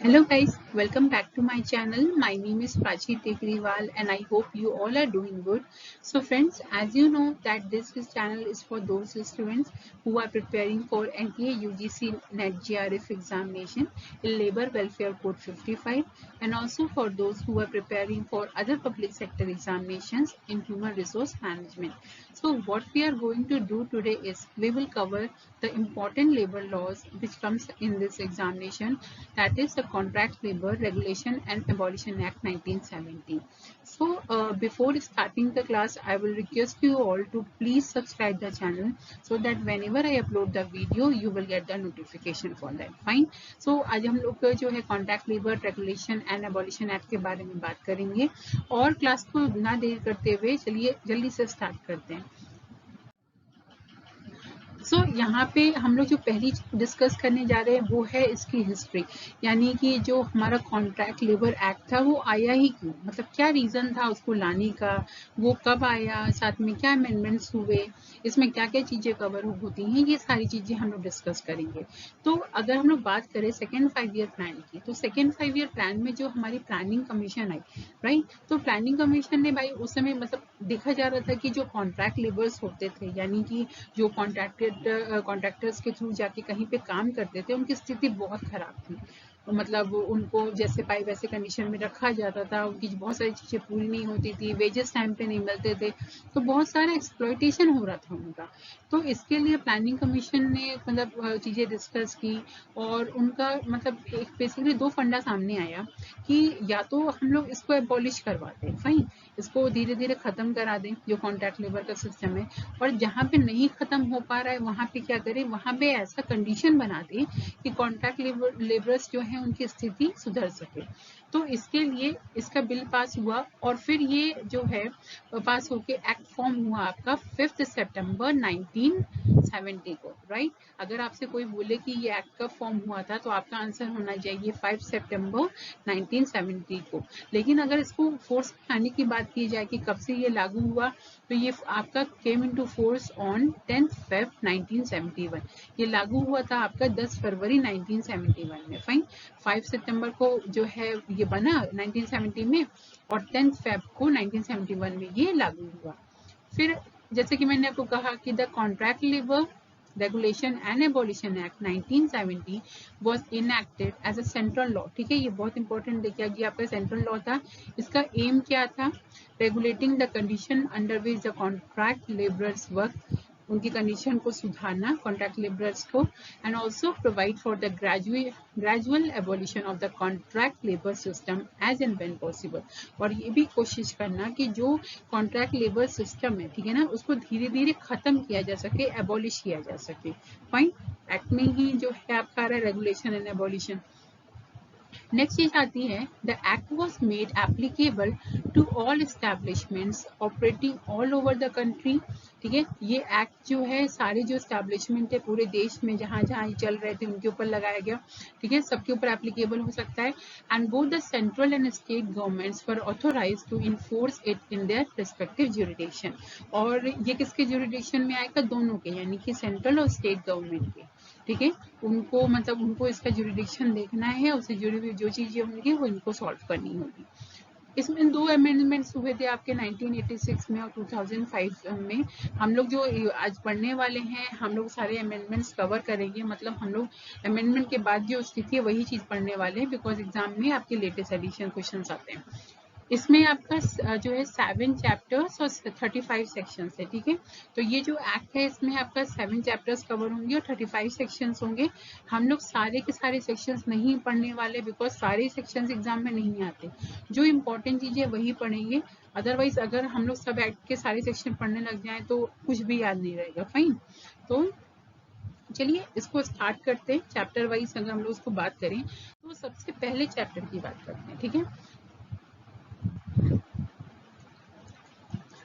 Hello guys, welcome back to my channel. My name is Prachi Tekriwal and I hope you all are doing good. So friends, as you know that this channel is for those students who are preparing for NTA UGC NET GRF examination in Labour Welfare Code 55 and also for those who are preparing for other public sector examinations in human resource management. So what we are going to do today is we will cover the important labor laws which comes in this examination, that is the Contract Labor Regulation and Abolition Act 1970. So before starting the class, I will request you all to please subscribe the channel so that whenever I upload the video, you will get the notification for that. Fine. So आज हम लोग जो है Contract Labor Regulation and Abolition Act के बारे में बात करेंगे और क्लास को ना देर करते हुए चलिए जल्दी से स्टार्ट करते हैं। सो यहाँ पे हम लोग जो पहली डिस्कस करने जा रहे हैं वो है इसकी हिस्ट्री, यानी कि जो हमारा कॉन्ट्रैक्ट लेबर एक्ट था वो आया ही क्यों, मतलब क्या रीज़न था उसको लाने का, वो कब आया, साथ में क्या अमेंडमेंट्स हुए, इसमें क्या क्या चीज़ें कवर होती हैं, ये सारी चीज़ें हम लोग डिस्कस करेंगे। तो अगर हम लोग बात करें सेकेंड 5 ईयर प्लान की, तो सेकेंड 5 ईयर प्लान में जो हमारी प्लानिंग कमीशन आई, राइट, तो प्लानिंग कमीशन ने भाई उस समय मतलब देखा जा रहा था कि जो कॉन्ट्रैक्ट लेबर्स होते थे, यानी कि जो कॉन्ट्रैक्टर्स के थ्रू जाके कहीं पे काम करते थे, उनकी स्थिति बहुत खराब थी। मतलब उनको जैसे पाए वैसे कंडीशन में रखा जाता था, उनकी बहुत सारी चीज़ें पूरी नहीं होती थी, वेजेस टाइम पे नहीं मिलते थे, तो बहुत सारा एक्सप्लॉयटेशन हो रहा था उनका। तो इसके लिए प्लानिंग कमीशन ने मतलब चीज़ें डिस्कस की और उनका मतलब एक बेसिकली दो फंडा सामने आया कि या तो हम लोग इसको एबॉलिश करवाते हैं, फाइन, इसको धीरे धीरे ख़त्म करा दें जो कॉन्ट्रैक्ट लेबर का सिस्टम है, और जहाँ पे नहीं ख़त्म हो पा रहा है वहाँ पे क्या करें, वहाँ पे ऐसा कंडीशन बना दें कि कॉन्ट्रैक्ट लेबर्स जो हैं उनकी स्थिति सुधर सके। तो इसके लिए इसका बिल पास हुआ और फिर ये जो है पास होके एक्ट फॉर्म हुआ आपका 5 सितंबर 1970 को, राइट। अगर आपसे कोई बोले कि ये एक्ट कब फॉर्म हुआ था तो आपका आंसर होना चाहिए 5 सितंबर 1970 को। लेकिन अगर इसको फोर्स में आने की बात की जाए कि कब से ये लागू हुआ, तो ये आपका came into force on 10 Feb 1971। ये लागू हुआ था आपका 10 फरवरी 1971 में, फाइन। 5 सितंबर को जो है ये बना 1970 में और 10 फेब को 1971 में ये लागू हुआ। फिर जैसे कि मैंने आपको कहा कि the contract labour regulation and abolition act 1970 was enacted as a central law। ठीक है, ये बहुत इंपॉर्टेंट देखिए कि आपका सेंट्रल लॉ था। इसका एम क्या था, regulating the condition under which the contract labourers work, उनकी कंडीशन को सुधारना कॉन्ट्रैक्ट लेबरर्स को, and also provide for the gradual abolition of the contract labour system as and when possible. और ये भी कोशिश करना कि जो कॉन्ट्रैक्ट लेबर सिस्टम है, ठीक है ना, उसको धीरे धीरे खत्म किया जा सके, एबॉलिश किया जा सके। फाइन, एक्ट में ही जो है आपका आ रहा है रेगुलेशन एंड एबॉलिशन। नेक्स्ट चीज आती है, the act was made applicable to all establishments operating all over the country. ठीक है, ये एक्ट जो है सारे जो एस्टैब्लिशमेंट है पूरे देश में जहाँ जहाँ चल रहे थे उनके ऊपर लगाया गया। ठीक है, सबके ऊपर एप्लीकेबल हो सकता है। And both the central and state governments were authorise to enforce it in their respective jurisdiction. और ये किसके ज्यूरिडिक्शन में आएगा, दोनों के, यानी कि सेंट्रल और स्टेट गवर्नमेंट के। ठीक है, उनको मतलब उनको इसका ज्यूरिडिक्शन देखना है, उससे जुड़ी हुई जो चीजें होंगी वो इनको सॉल्व करनी होगी। इसमें दो अमेंडमेंट्स हुए थे आपके 1986 में और 2005 में। हम लोग जो आज पढ़ने वाले हैं हम लोग सारे अमेंडमेंट्स कवर करेंगे, मतलब हम लोग अमेंडमेंट के बाद जो स्थिति है वही चीज पढ़ने वाले हैं, बिकॉज एग्जाम में आपके लेटेस्ट एडिशन क्वेश्चन आते हैं। इसमें आपका जो है 7 चैप्टर्स और 35 सेक्शंस है। ठीक है, तो ये जो एक्ट है इसमें आपका 7 चैप्टर्स कवर होंगे और 35 सेक्शंस होंगे। हम लोग सारे के सारे सेक्शंस नहीं पढ़ने वाले, बिकॉज सारे सेक्शंस एग्जाम में नहीं आते, जो इम्पोर्टेंट चीज़ें वही पढ़ेंगे। अदरवाइज अगर हम लोग सब एक्ट के सारे सेक्शन पढ़ने लग जाएं तो कुछ भी याद नहीं रहेगा। फाइन, तो चलिए इसको स्टार्ट करते हैं चैप्टर वाइज। अगर हम लोग उसको बात करें तो सबसे पहले चैप्टर की बात करते हैं। ठीक है,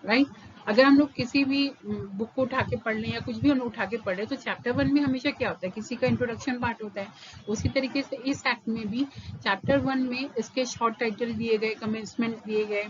राइट। अगर हम लोग किसी भी बुक को उठा के पढ़ लें या कुछ भी हम लोग उठा के पढ़ रहे तो चैप्टर 1 में हमेशा क्या होता है, किसी का इंट्रोडक्शन पार्ट होता है। उसी तरीके से इस एक्ट में भी चैप्टर 1 में इसके शॉर्ट टाइटल दिए गए, कमेंसमेंट दिए गए,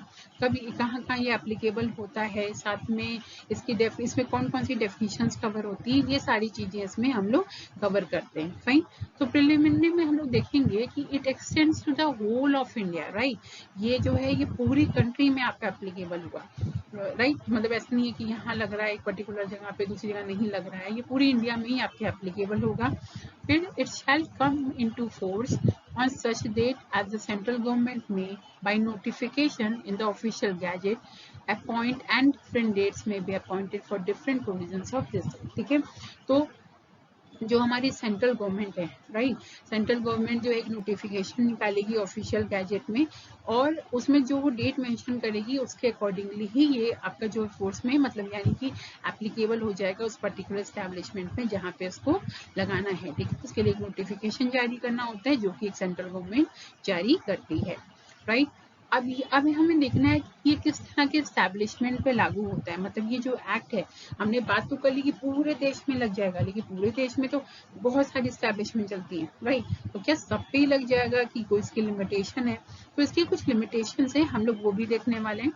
कभी कहाँ कहाँ ये एप्लीकेबल होता है, साथ में इसकी इसमें कौन कौन सी डेफिनेशंस कवर होती है, ये सारी चीजें इसमें हम लोग कवर करते हैं। फाइन। तो प्रिलिमिनरी में हम लोग देखेंगे कि it extends to the whole of India, right. ये जो है ये पूरी कंट्री में आपका एप्लीकेबल हुआ, राइट। मतलब ऐसा नहीं है कि यहाँ लग रहा है एक पर्टिकुलर जगह पे, दूसरी जगह नहीं लग रहा है, ये पूरी इंडिया में ही आपके एप्लीकेबल होगा। फिर it shall come into force on such date as the central government may by notification in the official gazette appoint, and different dates may be appointed for different provisions of this, ठीक है। तो जो हमारी central government है, right, central government जो एक notification निकालेगी official gazette में, और उसमें जो वो डेट मेंशन करेगी उसके अकॉर्डिंगली ही ये आपका जो फोर्स में, मतलब यानी कि एप्लीकेबल हो जाएगा उस पर्टिकुलर एस्टैब्लिशमेंट में जहाँ पे इसको लगाना है, ठीक है। उसके लिए एक नोटिफिकेशन जारी करना होता है जो कि एक सेंट्रल गवर्नमेंट जारी करती है, राइट। अब हमें देखना है कि ये किस तरह के एस्टैब्लिशमेंट पे लागू होता है। मतलब ये जो एक्ट है, हमने बात तो कर ली कि पूरे देश में लग जाएगा, लेकिन पूरे देश में तो बहुत सारी एस्टैब्लिशमेंट चलती हैं, राइट। तो क्या सब पे ही लग जाएगा कि कोई इसकी लिमिटेशन है? तो इसकी कुछ लिमिटेशन है, हम लोग वो भी देखने वाले हैं।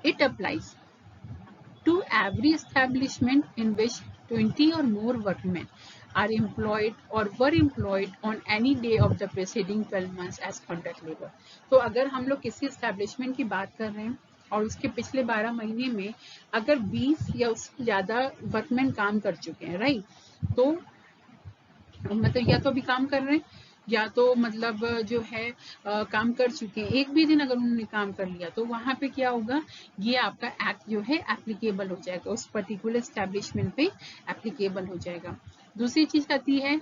It applies to every establishment in which 20 or more workmen are employed or were employed on any day of the preceding 12 months as contract labor। तो अगर हम लोग किसी एस्टैब्लिशमेंट की बात कर रहे हैं और उसके पिछले 12 महीने में अगर 20 या उससे ज्यादा वर्कमैन काम कर चुके हैं, राइट, तो मतलब या तो अभी काम कर रहे हैं या तो मतलब जो है काम कर चुके हैं, एक भी दिन अगर उन्होंने काम कर लिया तो वहां पे क्या होगा, ये आपका एक्ट जो है एप्लीकेबल हो जाएगा, उस पर्टिकुलर एस्टैब्लिशमेंट पे एप्लीकेबल हो जाएगा। दूसरी चीज आती है,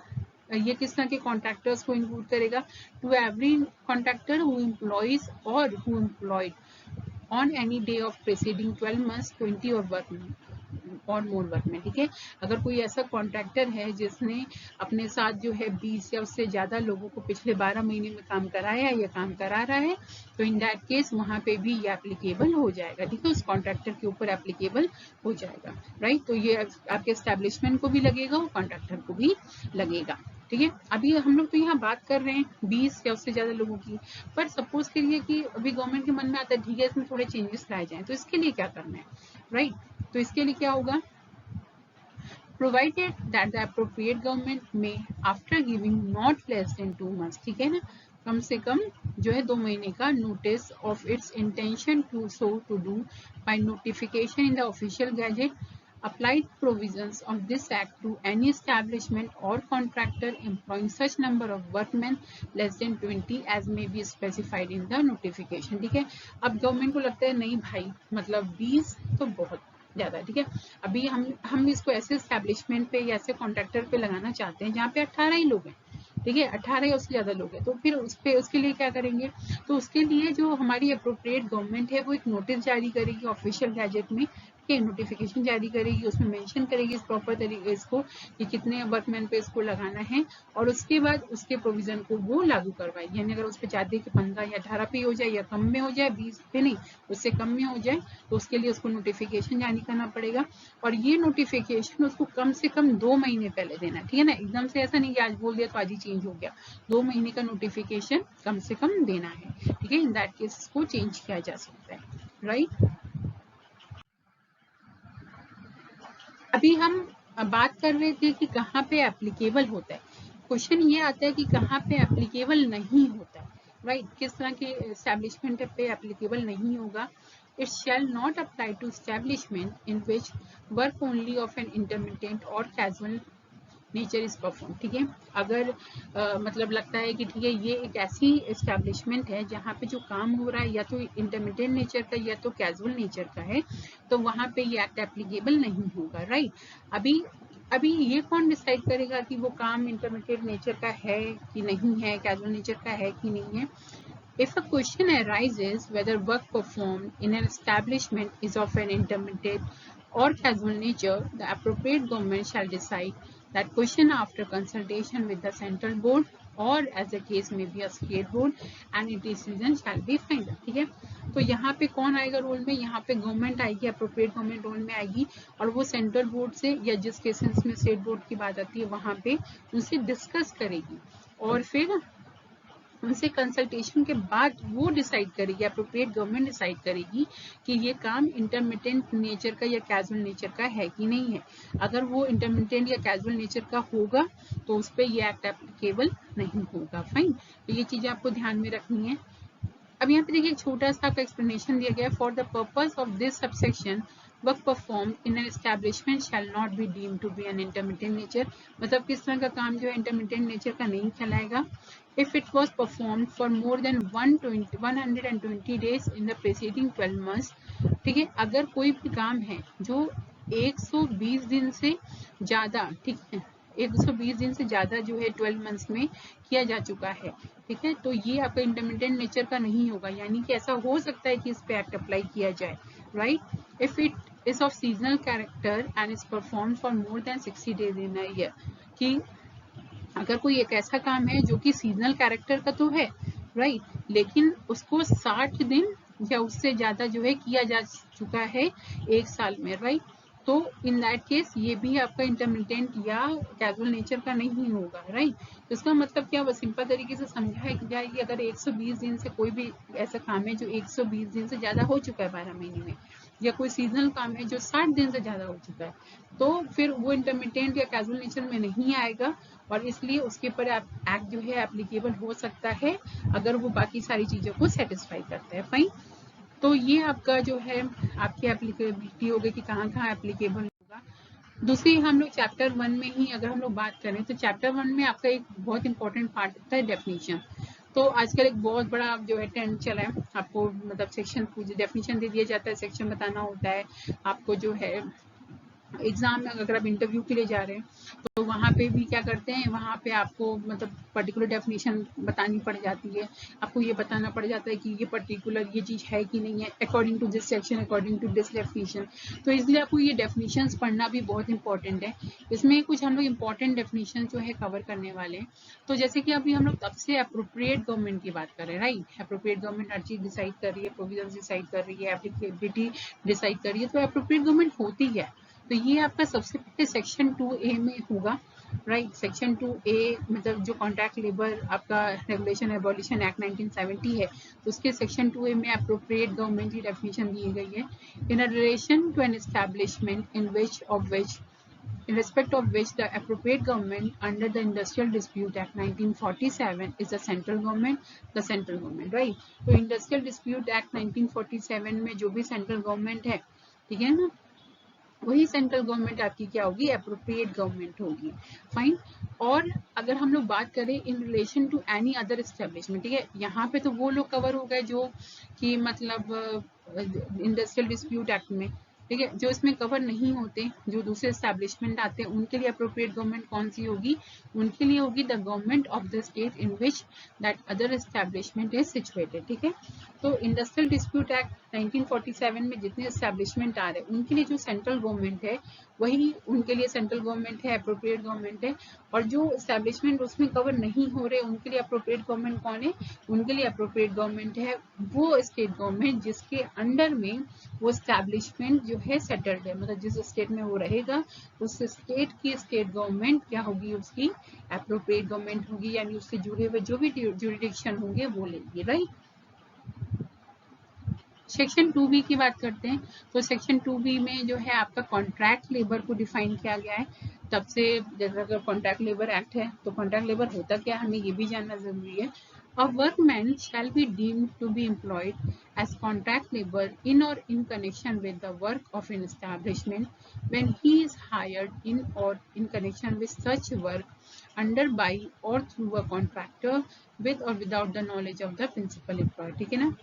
ये किस तरह के कॉन्ट्रैक्टर्स को इंक्लूड करेगा, to every contractor who employs और who employed on any day of preceding 12 months 20 और वर्क और मोर वर्क में, ठीक है। अगर कोई ऐसा कॉन्ट्रैक्टर है जिसने अपने साथ जो है 20 या उससे ज्यादा लोगों को पिछले 12 महीने में काम कराया या काम करा रहा है, तो इन दैट केस वहां पे भी ये एप्लीकेबल हो जाएगा, ठीक है, उस कॉन्ट्रैक्टर के ऊपर एप्लीकेबल हो जाएगा, राइट। तो ये आपके एस्टैब्लिशमेंट को भी लगेगा और कॉन्ट्रैक्टर को भी लगेगा, ठीक है। अभी हम लोग तो यहाँ बात कर रहे हैं 20 या उससे ज्यादा लोगों की, पर सपोज करिए कि अभी गवर्नमेंट के मन में आता है ठीक है इसमें थोड़े चेंजेस लाए जाएं, तो इसके लिए क्या करना है, राइट। तो इसके लिए क्या होगा, provided that the appropriate government may after giving not less than 2 months, ठीक है ना, कम से कम जो है 2 महीने का notice of its intention to so to do by notification in the official gazette, applied provisions of this act to any establishment or contractor employing such number of workmen less than 20 as may be specified in the notification, ठीक है। अब government को लगता है नहीं भाई, मतलब 20 तो बहुत ज्यादा, ठीक है। अभी हम इसको ऐसे एस्टैब्लिशमेंट पे या ऐसे कॉन्ट्रैक्टर पे लगाना चाहते हैं जहाँ पे 18 ही लोग हैं, ठीक है, 18 या उससे ज्यादा लोग हैं, तो फिर उसके लिए क्या करेंगे, तो उसके लिए जो हमारी अप्रोप्रिएट गवर्नमेंट है वो एक नोटिस जारी करेगी ऑफिशियल गैजेट में, ठीक है, नोटिफिकेशन जारी करेगी, उसमें मेंशन करेगी इस प्रॉपर तरीके इसको कि कितने वर्कमैन पे इसको लगाना है, और उसके बाद उसके प्रोविजन को वो लागू करवाएगी। यानी अगर उस पर चाहते कि 15 या 18 पे हो जाए या कम में हो जाए, 20 पे नहीं, उससे कम में हो जाए, तो उसके लिए उसको नोटिफिकेशन जारी करना पड़ेगा, और ये नोटिफिकेशन उसको कम से कम 2 महीने पहले देना, ठीक है ना। एकदम से ऐसा नहीं कि आज बोल दिया तो आज ही चेंज हो गया, 2 महीने का नोटिफिकेशन कम से कम देना है, ठीक है। इन दैट केस इसको चेंज किया जा सकता है, राइट। अभी हम बात कर रहे थे कि कहाँ पे एप्लीकेबल होता है, क्वेश्चन ये आता है कि कहाँ पे एप्लीकेबल नहीं होता है, राइट, किस तरह के एस्टैब्लिशमेंट पे एप्लीकेबल नहीं होगा। It shall not apply to establishment in which work only of an intermediate और कैजुअल नेचर इज परफॉर्म, ठीक है। अगर मतलब लगता है कि ठीक है ये एक ऐसी एस्टैब्लिशमेंट है जहाँ पे जो काम हो रहा है या तो इंटरमीडिएट नेचर का या तो कैजुअल नेचर का है, तो वहां पे ये एक्ट एप्लीकेबल नहीं होगा, राइट। अभी ये कौन डिसाइड करेगा कि वो काम इंटरमीडिएट नेचर का है कि नहीं है, कैजुअल नेचर का है कि नहीं है। If a question arises whether work performed in an establishment is of an intermittent or casual nature, the appropriate government shall decide that question after consultation with the central board or as the case may be a state board and its decision shall be final. ठीक है, तो यहाँ पे कौन आएगा role में, यहाँ पे गवर्नमेंट आएगी, अप्रोप्रिएट गवर्नमेंट रोल में आएगी और वो सेंट्रल बोर्ड से या जिस केसेस में स्टेट बोर्ड की बात आती है वहाँ पे उनसे डिस्कस करेगी और फिर उनसे कंसल्टेशन के बाद वो डिसाइड करेगी, अप्रोप्रिएट गवर्नमेंट डिसाइड करेगी कि ये काम इंटरमिटेंट नेचर का या कैजुअल नेचर का है कि नहीं है। अगर वो इंटरमिटेंट या कैजुअल नेचर का होगा तो उस पर ये एक्ट एप्लीकेबल नहीं होगा। फाइन, तो ये चीजें आपको ध्यान में रखनी है। अब यहाँ पे देखिए एक छोटा सा आपका एक्सप्लेनेशन दिया गया है, for the purpose of this subsection work perform in an establishment shall not be deemed to be an intermittent nature, मतलब किस तरह का काम जो है इंटरमिटेंट नेचर का नहीं कहलाएगा। If it was perform for more than 120 days in the preceding 12 months, ठीक है, अगर कोई भी काम है जो 120 दिन से ज्यादा, ठीक है, 120 दिन से ज्यादा जो है 12 months में किया जा चुका है, ठीक है, तो ये आपका इंटरमिटेंट नेचर का नहीं होगा। यानी कि ऐसा हो सकता है कि इस पे एक्ट अप्लाई किया जाए, right. If it is of seasonal character and is perform for more than 60 days in a year, कि अगर कोई एक ऐसा काम है जो कि सीजनल कैरेक्टर का तो है, राइट, लेकिन उसको 60 दिन या उससे ज्यादा जो है किया जा चुका है एक साल में, राइट, तो इन दैट केस ये भी आपका इंटरमिटेंट या कैजुअल नेचर का नहीं होगा, राइट। तो इसका मतलब क्या, बस सिंपल तरीके से समझाया जाएगी, अगर 120 दिन से कोई भी ऐसा काम है जो 120 दिन से ज्यादा हो चुका है 12 महीने में, या कोई सीजनल काम है जो 60 दिन से ज्यादा हो चुका है, तो फिर वो इंटरमिटेंट या कैजुअल नेचर में नहीं आएगा और इसलिए उसके ऊपर एक्ट जो है एप्लीकेबल हो सकता है अगर वो बाकी सारी चीजों को सेटिस्फाई करता है। फाइन, तो ये आपका जो है आपकी एप्लीकेबिलिटी होगी कि कहाँ कहाँ एप्लीकेबल होगा। दूसरी हम लोग चैप्टर 1 में ही अगर हम लोग बात करें तो चैप्टर 1 में आपका एक बहुत इंपॉर्टेंट पार्ट होता है डेफिनेशन। तो आजकल एक बहुत बड़ा जो है ट्रेंड चला है, आपको मतलब सेक्शन डेफिनेशन दे दिया जाता है, सेक्शन बताना होता है आपको जो है एग्जाम में। अगर आप इंटरव्यू के लिए जा रहे हैं तो वहाँ पे भी क्या करते हैं, वहाँ पे आपको मतलब पर्टिकुलर डेफिनेशन बतानी पड़ जाती है, आपको ये बताना पड़ जाता है कि ये पर्टिकुलर ये चीज है कि नहीं है according to this section, according to this definition. तो इसलिए आपको ये डेफिनेशंस पढ़ना भी बहुत इंपॉर्टेंट है। इसमें कुछ हम लोग इंपॉर्टेंट डेफिनेशन जो है कवर करने वाले हैं। तो जैसे कि अभी हम लोग तब से अप्रोप्रिएट गवर्नमेंट की बात कर रहे हैं, राइट। अप्रोप्रिएट गवर्नमेंट हर चीज डिसाइड कर रही है, प्रोविजन डिसाइड कर रही है, एप्लीकेबिलिटी डिसाइड कर रही है, तो अप्रोप्रिएट गवर्नमेंट होती है। तो ये आपका सबसे पहले सेक्शन 2A में होगा, राइट। सेक्शन 2A मतलब जो कॉन्ट्रैक्ट लेबर आपका रेगुलेशन एबॉलिशन एक्ट 1970 है, तो उसके सेक्शन 2A में अप्रोप्रिएट गवर्नमेंट की डेफिनेशन दी गई है। In relation to an establishment in which in respect of which the appropriate government under the Industrial Dispute Act 1947 is the central government, right। तो Industrial Dispute Act 1947 में जो भी central government है, ठीक है ना, वही सेंट्रल गवर्नमेंट आपकी क्या होगी, अप्रोप्रिएट गवर्नमेंट होगी। फाइन, और अगर हम लोग बात करें in relation to any other establishment, ठीक है, यहाँ पे तो वो लोग कवर हो गए जो कि मतलब इंडस्ट्रियल डिस्प्यूट एक्ट में, ठीक है, जो इसमें कवर नहीं होते, जो दूसरे एस्टेब्लिशमेंट आते हैं, उनके लिए अप्रोप्रिएट गवर्नमेंट कौन सी होगी, उनके लिए होगी the government of the state in which that other establishment is situated, ठीक है। तो इंडस्ट्रियल डिस्प्यूट एक्ट 1947 में जितने एस्टेब्लिशमेंट आ रहे हैं उनके लिए जो सेंट्रल गवर्नमेंट है वही उनके लिए सेंट्रल गवर्नमेंट है, अप्रोप्रिएट गवर्नमेंट है। और जो एस्टेब्लिशमेंट उसमें कवर नहीं हो रहे उनके लिए अप्रोप्रिएट गवर्नमेंट कौन है, उनके लिए अप्रोप्रिएट गवर्नमेंट है वो स्टेट गवर्नमेंट जिसके अंडर में वो एस्टेब्लिशमेंट जो है सेटल्ड है, मतलब जिस स्टेट में वो रहेगा उस स्टेट की स्टेट गवर्नमेंट क्या होगी, उसकी अप्रोप्रिएट गवर्नमेंट होगी, यानी उससे जुड़े हुए जो भी जुरिडिक्शन होंगे वो लेंगे, राइट। सेक्शन 2B की बात करते हैं, तो सेक्शन 2B में जो है आपका कॉन्ट्रैक्ट लेबर को डिफाइन किया गया है। तब से जैसे अगर कॉन्ट्रैक्ट लेबर एक्ट है तो कॉन्ट्रैक्ट लेबर होता क्या, हमें ये भी जानना जरूरी है। A workman shall be deemed to be employed as contract labor in or in connection with the work of an establishment when he is hired in or in connection with such work under by or through a contractor with or without the knowledge of the principal employer, ठीक है ना।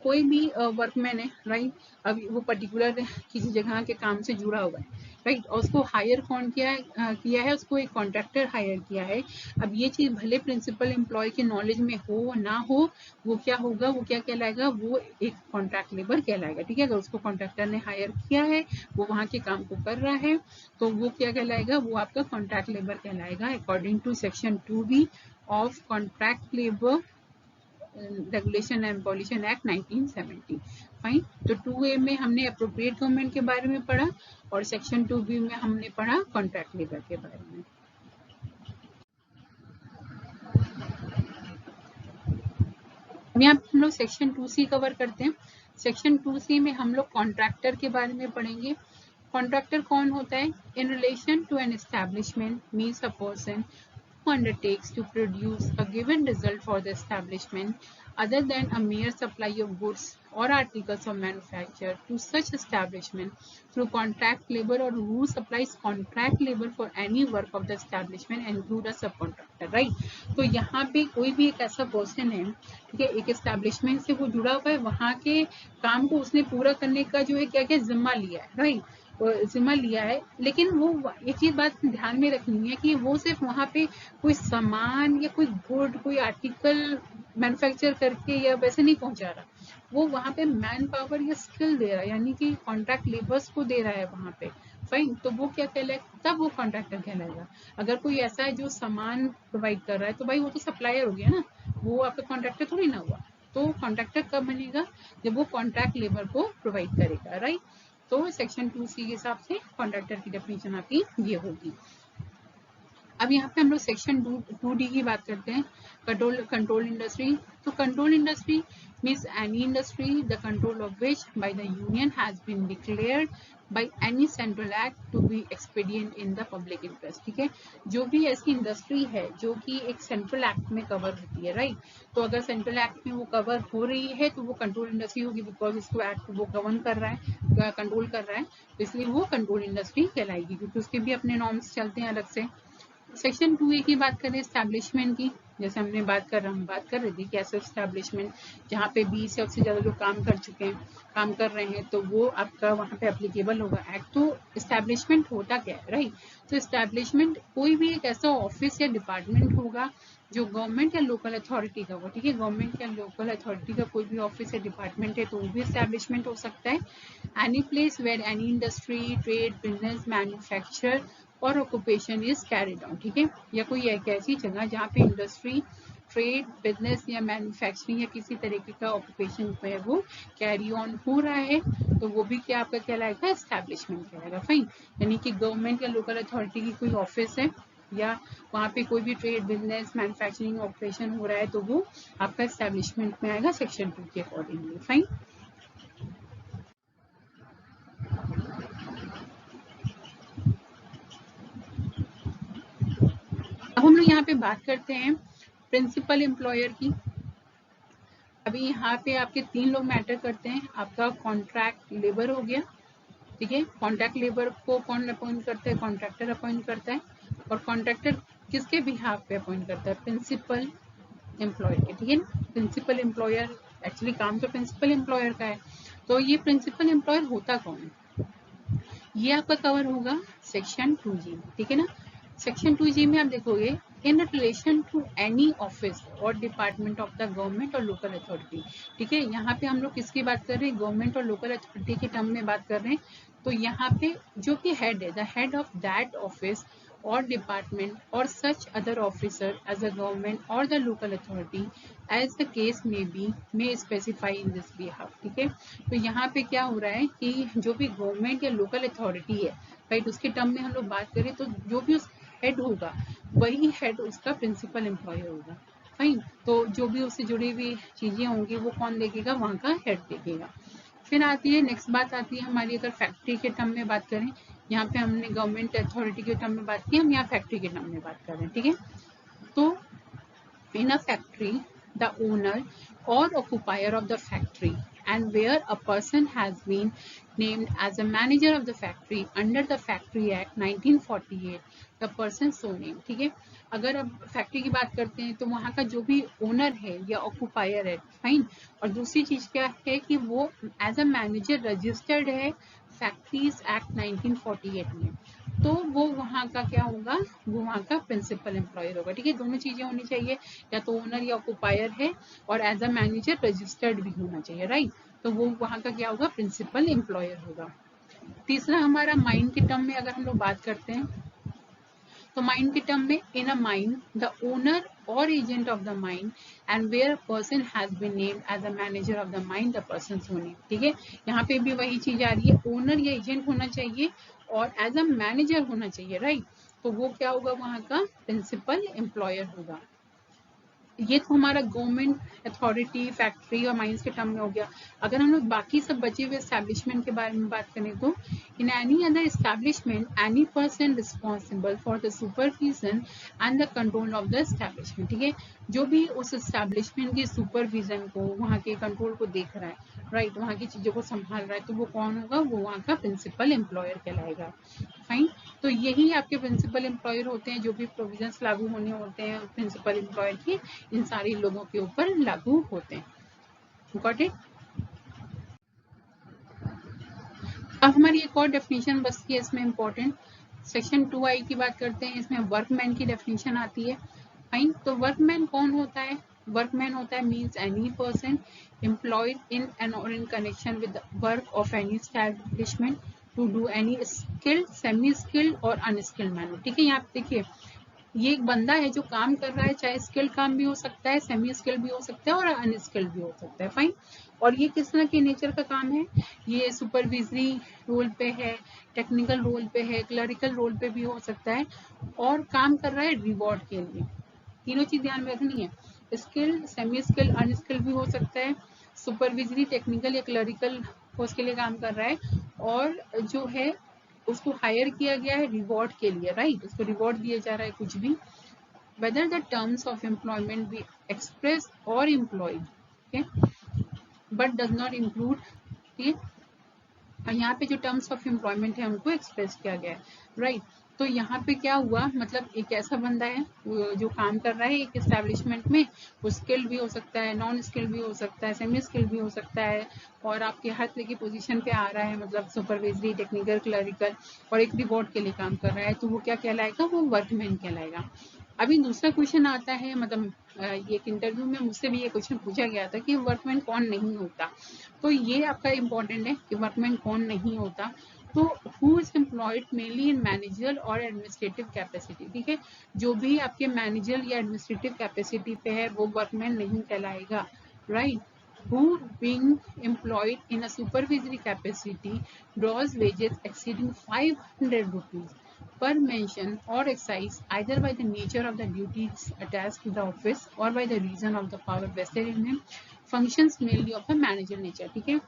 कोई भी workman है, right, अभी वो particular किसी जगह के काम से जुड़ा हुआ है, राइट, और उसको हायर कौन किया है, उसको एक कॉन्ट्रैक्टर हायर किया है। अब ये चीज भले प्रिंसिपल एम्प्लॉय के नॉलेज में हो ना हो, वो क्या होगा, वो क्या कहलाएगा, वो एक कॉन्ट्रैक्ट लेबर कहलाएगा। ठीक है, अगर उसको कॉन्ट्रैक्टर ने हायर किया है, वो वहां के काम को कर रहा है, तो वो क्या कहलाएगा, वो आपका कॉन्ट्रैक्ट लेबर कहलाएगा according to section 2B of contract labour regulation and pollution act 1970। Fine, तो 2A में हमने अप्रोप्रिएट गवर्नमेंट के बारे में पढ़ा, और सेक्शन 2B में हमने पढ़ा कॉन्ट्रैक्ट लेबर के बारे में। यहाँ पे हम लोग सेक्शन 2C कवर करते हैं। सेक्शन 2C में हम लोग कॉन्ट्रैक्टर के बारे में पढ़ेंगे। कॉन्ट्रैक्टर कौन होता है? In relation to an establishment means a person who undertakes to produce a given result for the establishment other than a mere supply of goods or articles of manufacture to such establishment through contract labor, or who supplies contract labor for any work of the establishment include a subcontractor, right? तो यहाँ पे कोई भी एक ऐसा person है, ठीक है, एक एस्टेब्लिशमेंट से वो जुड़ा हुआ है, वहाँ के काम को उसने पूरा करने का जो है क्या क्या जिम्मा लिया है, राइट, जिम्मा लिया है। लेकिन वो एक चीज बात ध्यान में रखनी है कि वो सिर्फ वहाँ पे कोई सामान या कोई गुड, कोई आर्टिकल मैन्युफैक्चर करके या वैसे नहीं पहुंचा रहा, वो वहाँ पे मैन पावर या स्किल दे रहा है, यानी कि कॉन्ट्रैक्ट लेबर्स को दे रहा है वहाँ पे। फाइन, तो वो क्या कहलाएगा, तब वो कॉन्ट्रैक्टर कहलाएगा। अगर कोई ऐसा है जो सामान प्रोवाइड कर रहा है, तो भाई वो तो सप्लायर हो गया ना, वो आपका कॉन्ट्रैक्टर थोड़ी ना हुआ। तो कॉन्ट्रैक्टर कब बनेगा, जब वो कॉन्ट्रैक्ट लेबर को प्रोवाइड करेगा, राइट। तो सेक्शन 2C के हिसाब से कॉन्ट्रैक्टर की डेफिनेशन आपकी ये होगी। अब यहाँ पे हम लोग सेक्शन 2D की बात करते हैं, कंट्रोल इंडस्ट्री। तो control industry means any industry the control of which by the union has been declared by any central act to be expedient in the public interest. ठीक है, जो भी ऐसी इंडस्ट्री है जो कि एक सेंट्रल एक्ट में कवर होती है, राइट, तो अगर सेंट्रल एक्ट में वो कवर हो रही है तो वो कंट्रोल इंडस्ट्री होगी, बिकॉज इसको एक्ट वो गवर्न कर रहा है, कंट्रोल कर रहा है, तो इसलिए वो कंट्रोल इंडस्ट्री कहलाएगी, क्योंकि उसके भी अपने नॉर्म्स चलते हैं अलग से। सेक्शन 2A की बात करें एस्टैब्लिशमेंट की, जैसे हमने बात कर रहे थे कि ऐसे एस्टैब्लिशमेंट जहाँ पे 20 या उससे ज़्यादा लोग काम कर रहे हैं, तो वो आपका वहाँ पे एप्लीकेबल होगा एक्ट। तो एस्टैब्लिशमेंट होता क्या है, राइट, तो एस्टैब्लिशमेंट कोई भी एक ऐसा ऑफिस या डिपार्टमेंट होगा जो गवर्नमेंट या लोकल अथॉरिटी का होगा। ठीक है, गवर्नमेंट या लोकल अथॉरिटी का कोई भी ऑफिस या डिपार्टमेंट है तो वो भी एस्टैब्लिशमेंट हो सकता है। Any place where any industry, trade, business, manufacture और ऑक्यूपेशन इज कैरिड आउट। ठीक है, या कोई एक ऐसी जगह जहाँ पे इंडस्ट्री, ट्रेड, बिजनेस या मैन्युफैक्चरिंग या किसी तरीके का ऑक्यूपेशन है वो कैरी ऑन हो रहा है, तो वो भी क्या आपका कहलाएगा, एस्टैब्लिशमेंट कहलाएगा। फाइन, यानी कि गवर्नमेंट या लोकल अथॉरिटी की कोई ऑफिस है या वहाँ पे कोई भी ट्रेड, बिजनेस, मैन्युफैक्चरिंग ऑपरेशन हो रहा है, तो वो आपका एस्टैब्लिशमेंट में आएगा सेक्शन 2 के अकॉर्डिंगली। फाइन, अब हम लोग यहाँ पे बात करते हैं प्रिंसिपल एम्प्लॉयर की। अभी यहाँ पे आपके 3 लोग मैटर करते हैं, आपका कॉन्ट्रैक्ट लेबर हो गया, ठीक है, कॉन्ट्रैक्ट लेबर को कौन अपॉइंट करता है, कॉन्ट्रैक्टर अपॉइंट करता है, और कॉन्ट्रैक्टर किसके बिहाफ पे अपॉइंट करता है, प्रिंसिपल एम्प्लॉयर के। ठीक है, प्रिंसिपल एम्प्लॉयर, एक्चुअली काम तो प्रिंसिपल एम्प्लॉयर का है, तो ये प्रिंसिपल एम्प्लॉयर होता कौन है, ये आपका कवर होगा सेक्शन 2G। ठीक है ना, सेक्शन 2G में आप देखोगे in relation to any office और डिपार्टमेंट ऑफ द गवर्नमेंट और लोकल अथॉरिटी। ठीक है, यहाँ पे हम लोग किसकी बात कर रहे हैं, गवर्नमेंट और लोकल अथॉरिटी के टर्म में बात कर रहे हैं। तो यहाँ पे जो कि हेड है, the head of that office or department or such other officer as a government or the local authority as the case may be may specify in this behalf। ठीक है, तो यहाँ पे क्या हो रहा है कि जो भी गवर्नमेंट या लोकल अथॉरिटी है, राइट, उसके टर्म में हम लोग बात करें तो जो भी उस हेड होगा वही हेड उसका प्रिंसिपल एम्प्लॉयर होगा। फाइन, तो जो भी उससे जुड़ी हुई चीजें होंगी वो कौन देखेगा, वहाँ का हेड देखेगा। फिर आती है नेक्स्ट बात आती है हमारी, अगर फैक्ट्री के टर्म में बात करें, यहाँ पे हमने गवर्नमेंट अथॉरिटी के टर्म में बात की, हम यहाँ फैक्ट्री के टर्म में बात कर रहे हैं। ठीक है, तो इन अ फैक्ट्री द ओनर और occupier of the factory and where a person has been named as a manager of the factory under the Factory Act 1948, the person so named. ठीक है, अगर अब फैक्ट्री की बात करते हैं तो वहाँ का जो भी ओनर है या ऑक्यूपायर है, फाइन, और दूसरी चीज क्या है कि वो एज अ मैनेजर रजिस्टर्ड है फैक्ट्रीज एक्ट 1948 में, तो वो वहाँ का क्या होगा, वो वहाँ का प्रिंसिपल एम्प्लॉयर होगा. ठीक है, दोनों चीजें होनी चाहिए, या तो ओनर या ऑक्यूपायर है और एज अ मैनेजर रजिस्टर्ड भी होना चाहिए, राइट. तो वो वहाँ का क्या होगा, प्रिंसिपल एम्प्लॉयर होगा. तीसरा हमारा माइन के टर्म में अगर हम लोग बात करते हैं तो माइन के टर्म में in a mine the owner और agent of the mine and where a person has been named as a manager of the mine the person so named. ठीक है, यहाँ पे भी वही चीज आ रही है, ओनर या एजेंट होना चाहिए और एज अ मैनेजर होना चाहिए, राइट. तो वो क्या होगा, वहाँ का प्रिंसिपल एम्प्लॉयर होगा. ये तो हमारा गवर्नमेंट अथॉरिटी फैक्ट्री और माइंस के टर्म में हो गया. अगर हम लोग बाकी सब बचे हुए एस्टैब्लिशमेंट के बारे में बात करें तो in any other establishment any person responsible for the supervision and the control of the establishment. ठीक है, जो भी उस एस्टैब्लिशमेंट के सुपरविजन को, वहाँ के कंट्रोल को देख रहा है, राइट, वहाँ की चीजों को संभाल रहा है, तो वो कौन होगा, वो वहाँ का प्रिंसिपल एम्प्लॉयर कहलाएगा. फाइन, तो यही आपके प्रिंसिपल एम्प्लॉयर होते हैं, जो भी प्रोविजंस लागू होने होते हैं प्रिंसिपल एम्प्लॉयर के, इन सारे लोगों के ऊपर लागू होते हैं. Got it. अब हमारी एक और डेफिनेशन बचती है इसमें इम्पोर्टेंट, सेक्शन 2I की बात करते हैं. इसमें वर्कमैन की डेफिनेशन आती है. फाइन, तो वर्कमैन कौन होता है, वर्कमैन होता है means any person employed in and और in connection with work of any establishment to do any skilled, semi skilled और अनस्किल्ड मैनर. ठीक है, यहाँ पे देखिए ये एक बंदा है जो काम कर रहा है, चाहे स्किल्ड काम भी हो सकता है, सेमी स्किल्ड भी हो सकता है और अनस्किल्ड भी हो सकता है. फाइन, और ये किस तरह के नेचर का काम है, ये सुपरविजरी रोल पे है, टेक्निकल रोल पे है, क्लरिकल रोल पे भी हो सकता है, और काम कर रहा है रिवॉर्ड के लिए. तीनों चीज ध्यान में रखनी है, स्किल्ड, सेमी स्किल्ड, अनस्किल्ड भी हो सकता है, सुपरविजरी, टेक्निकल या क्लरिकल उसके लिए काम कर रहा है, और जो है उसको हायर किया गया है रिवॉर्ड के लिए, राइट, उसको रिवॉर्ड दिया जा रहा है कुछ भी. whether the terms of employment be expressed or employed, okay, but does not include, ठीक है, और यहाँ पे जो टर्म्स ऑफ एम्प्लॉयमेंट है उनको एक्सप्रेस किया गया है, राइट. तो यहाँ पे क्या हुआ, मतलब एक ऐसा बंदा है जो काम कर रहा है एक एस्टैब्लिशमेंट में, वो स्किल्ड भी हो सकता है, नॉन स्किल्ड भी हो सकता है, सेमी स्किल्ड भी हो सकता है, और आपके हर तरह की पोजीशन पे आ रहा है, मतलब सुपरविजरी, टेक्निकल, क्लरिकल, और एक रिवॉर्ड के लिए काम कर रहा है, तो वो क्या कहलाएगा, वो वर्कमैन कहलाएगा. अभी दूसरा क्वेश्चन आता है, मतलब एक इंटरव्यू में मुझसे भी ये क्वेश्चन पूछा गया था कि वर्कमैन कौन नहीं होता. तो ये आपका इम्पोर्टेंट है कि वर्कमैन कौन नहीं होता. तो who is employed mainly in manager और एडमिनिस्ट्रेटिव कैपेसिटी. ठीक है, जो भी आपके मैनेजर या एडमिनिस्ट्रेटिव कैपेसिटी पे है वो वर्कमैन नहीं कहलाएगा, right. Who being employed in a supervisory capacity draws wages exceeding 500 rupees per mention or excise either by the nature of the duties attached to the office or by the reason of the power vested in him, functions mainly of a manager nature. ठीक है,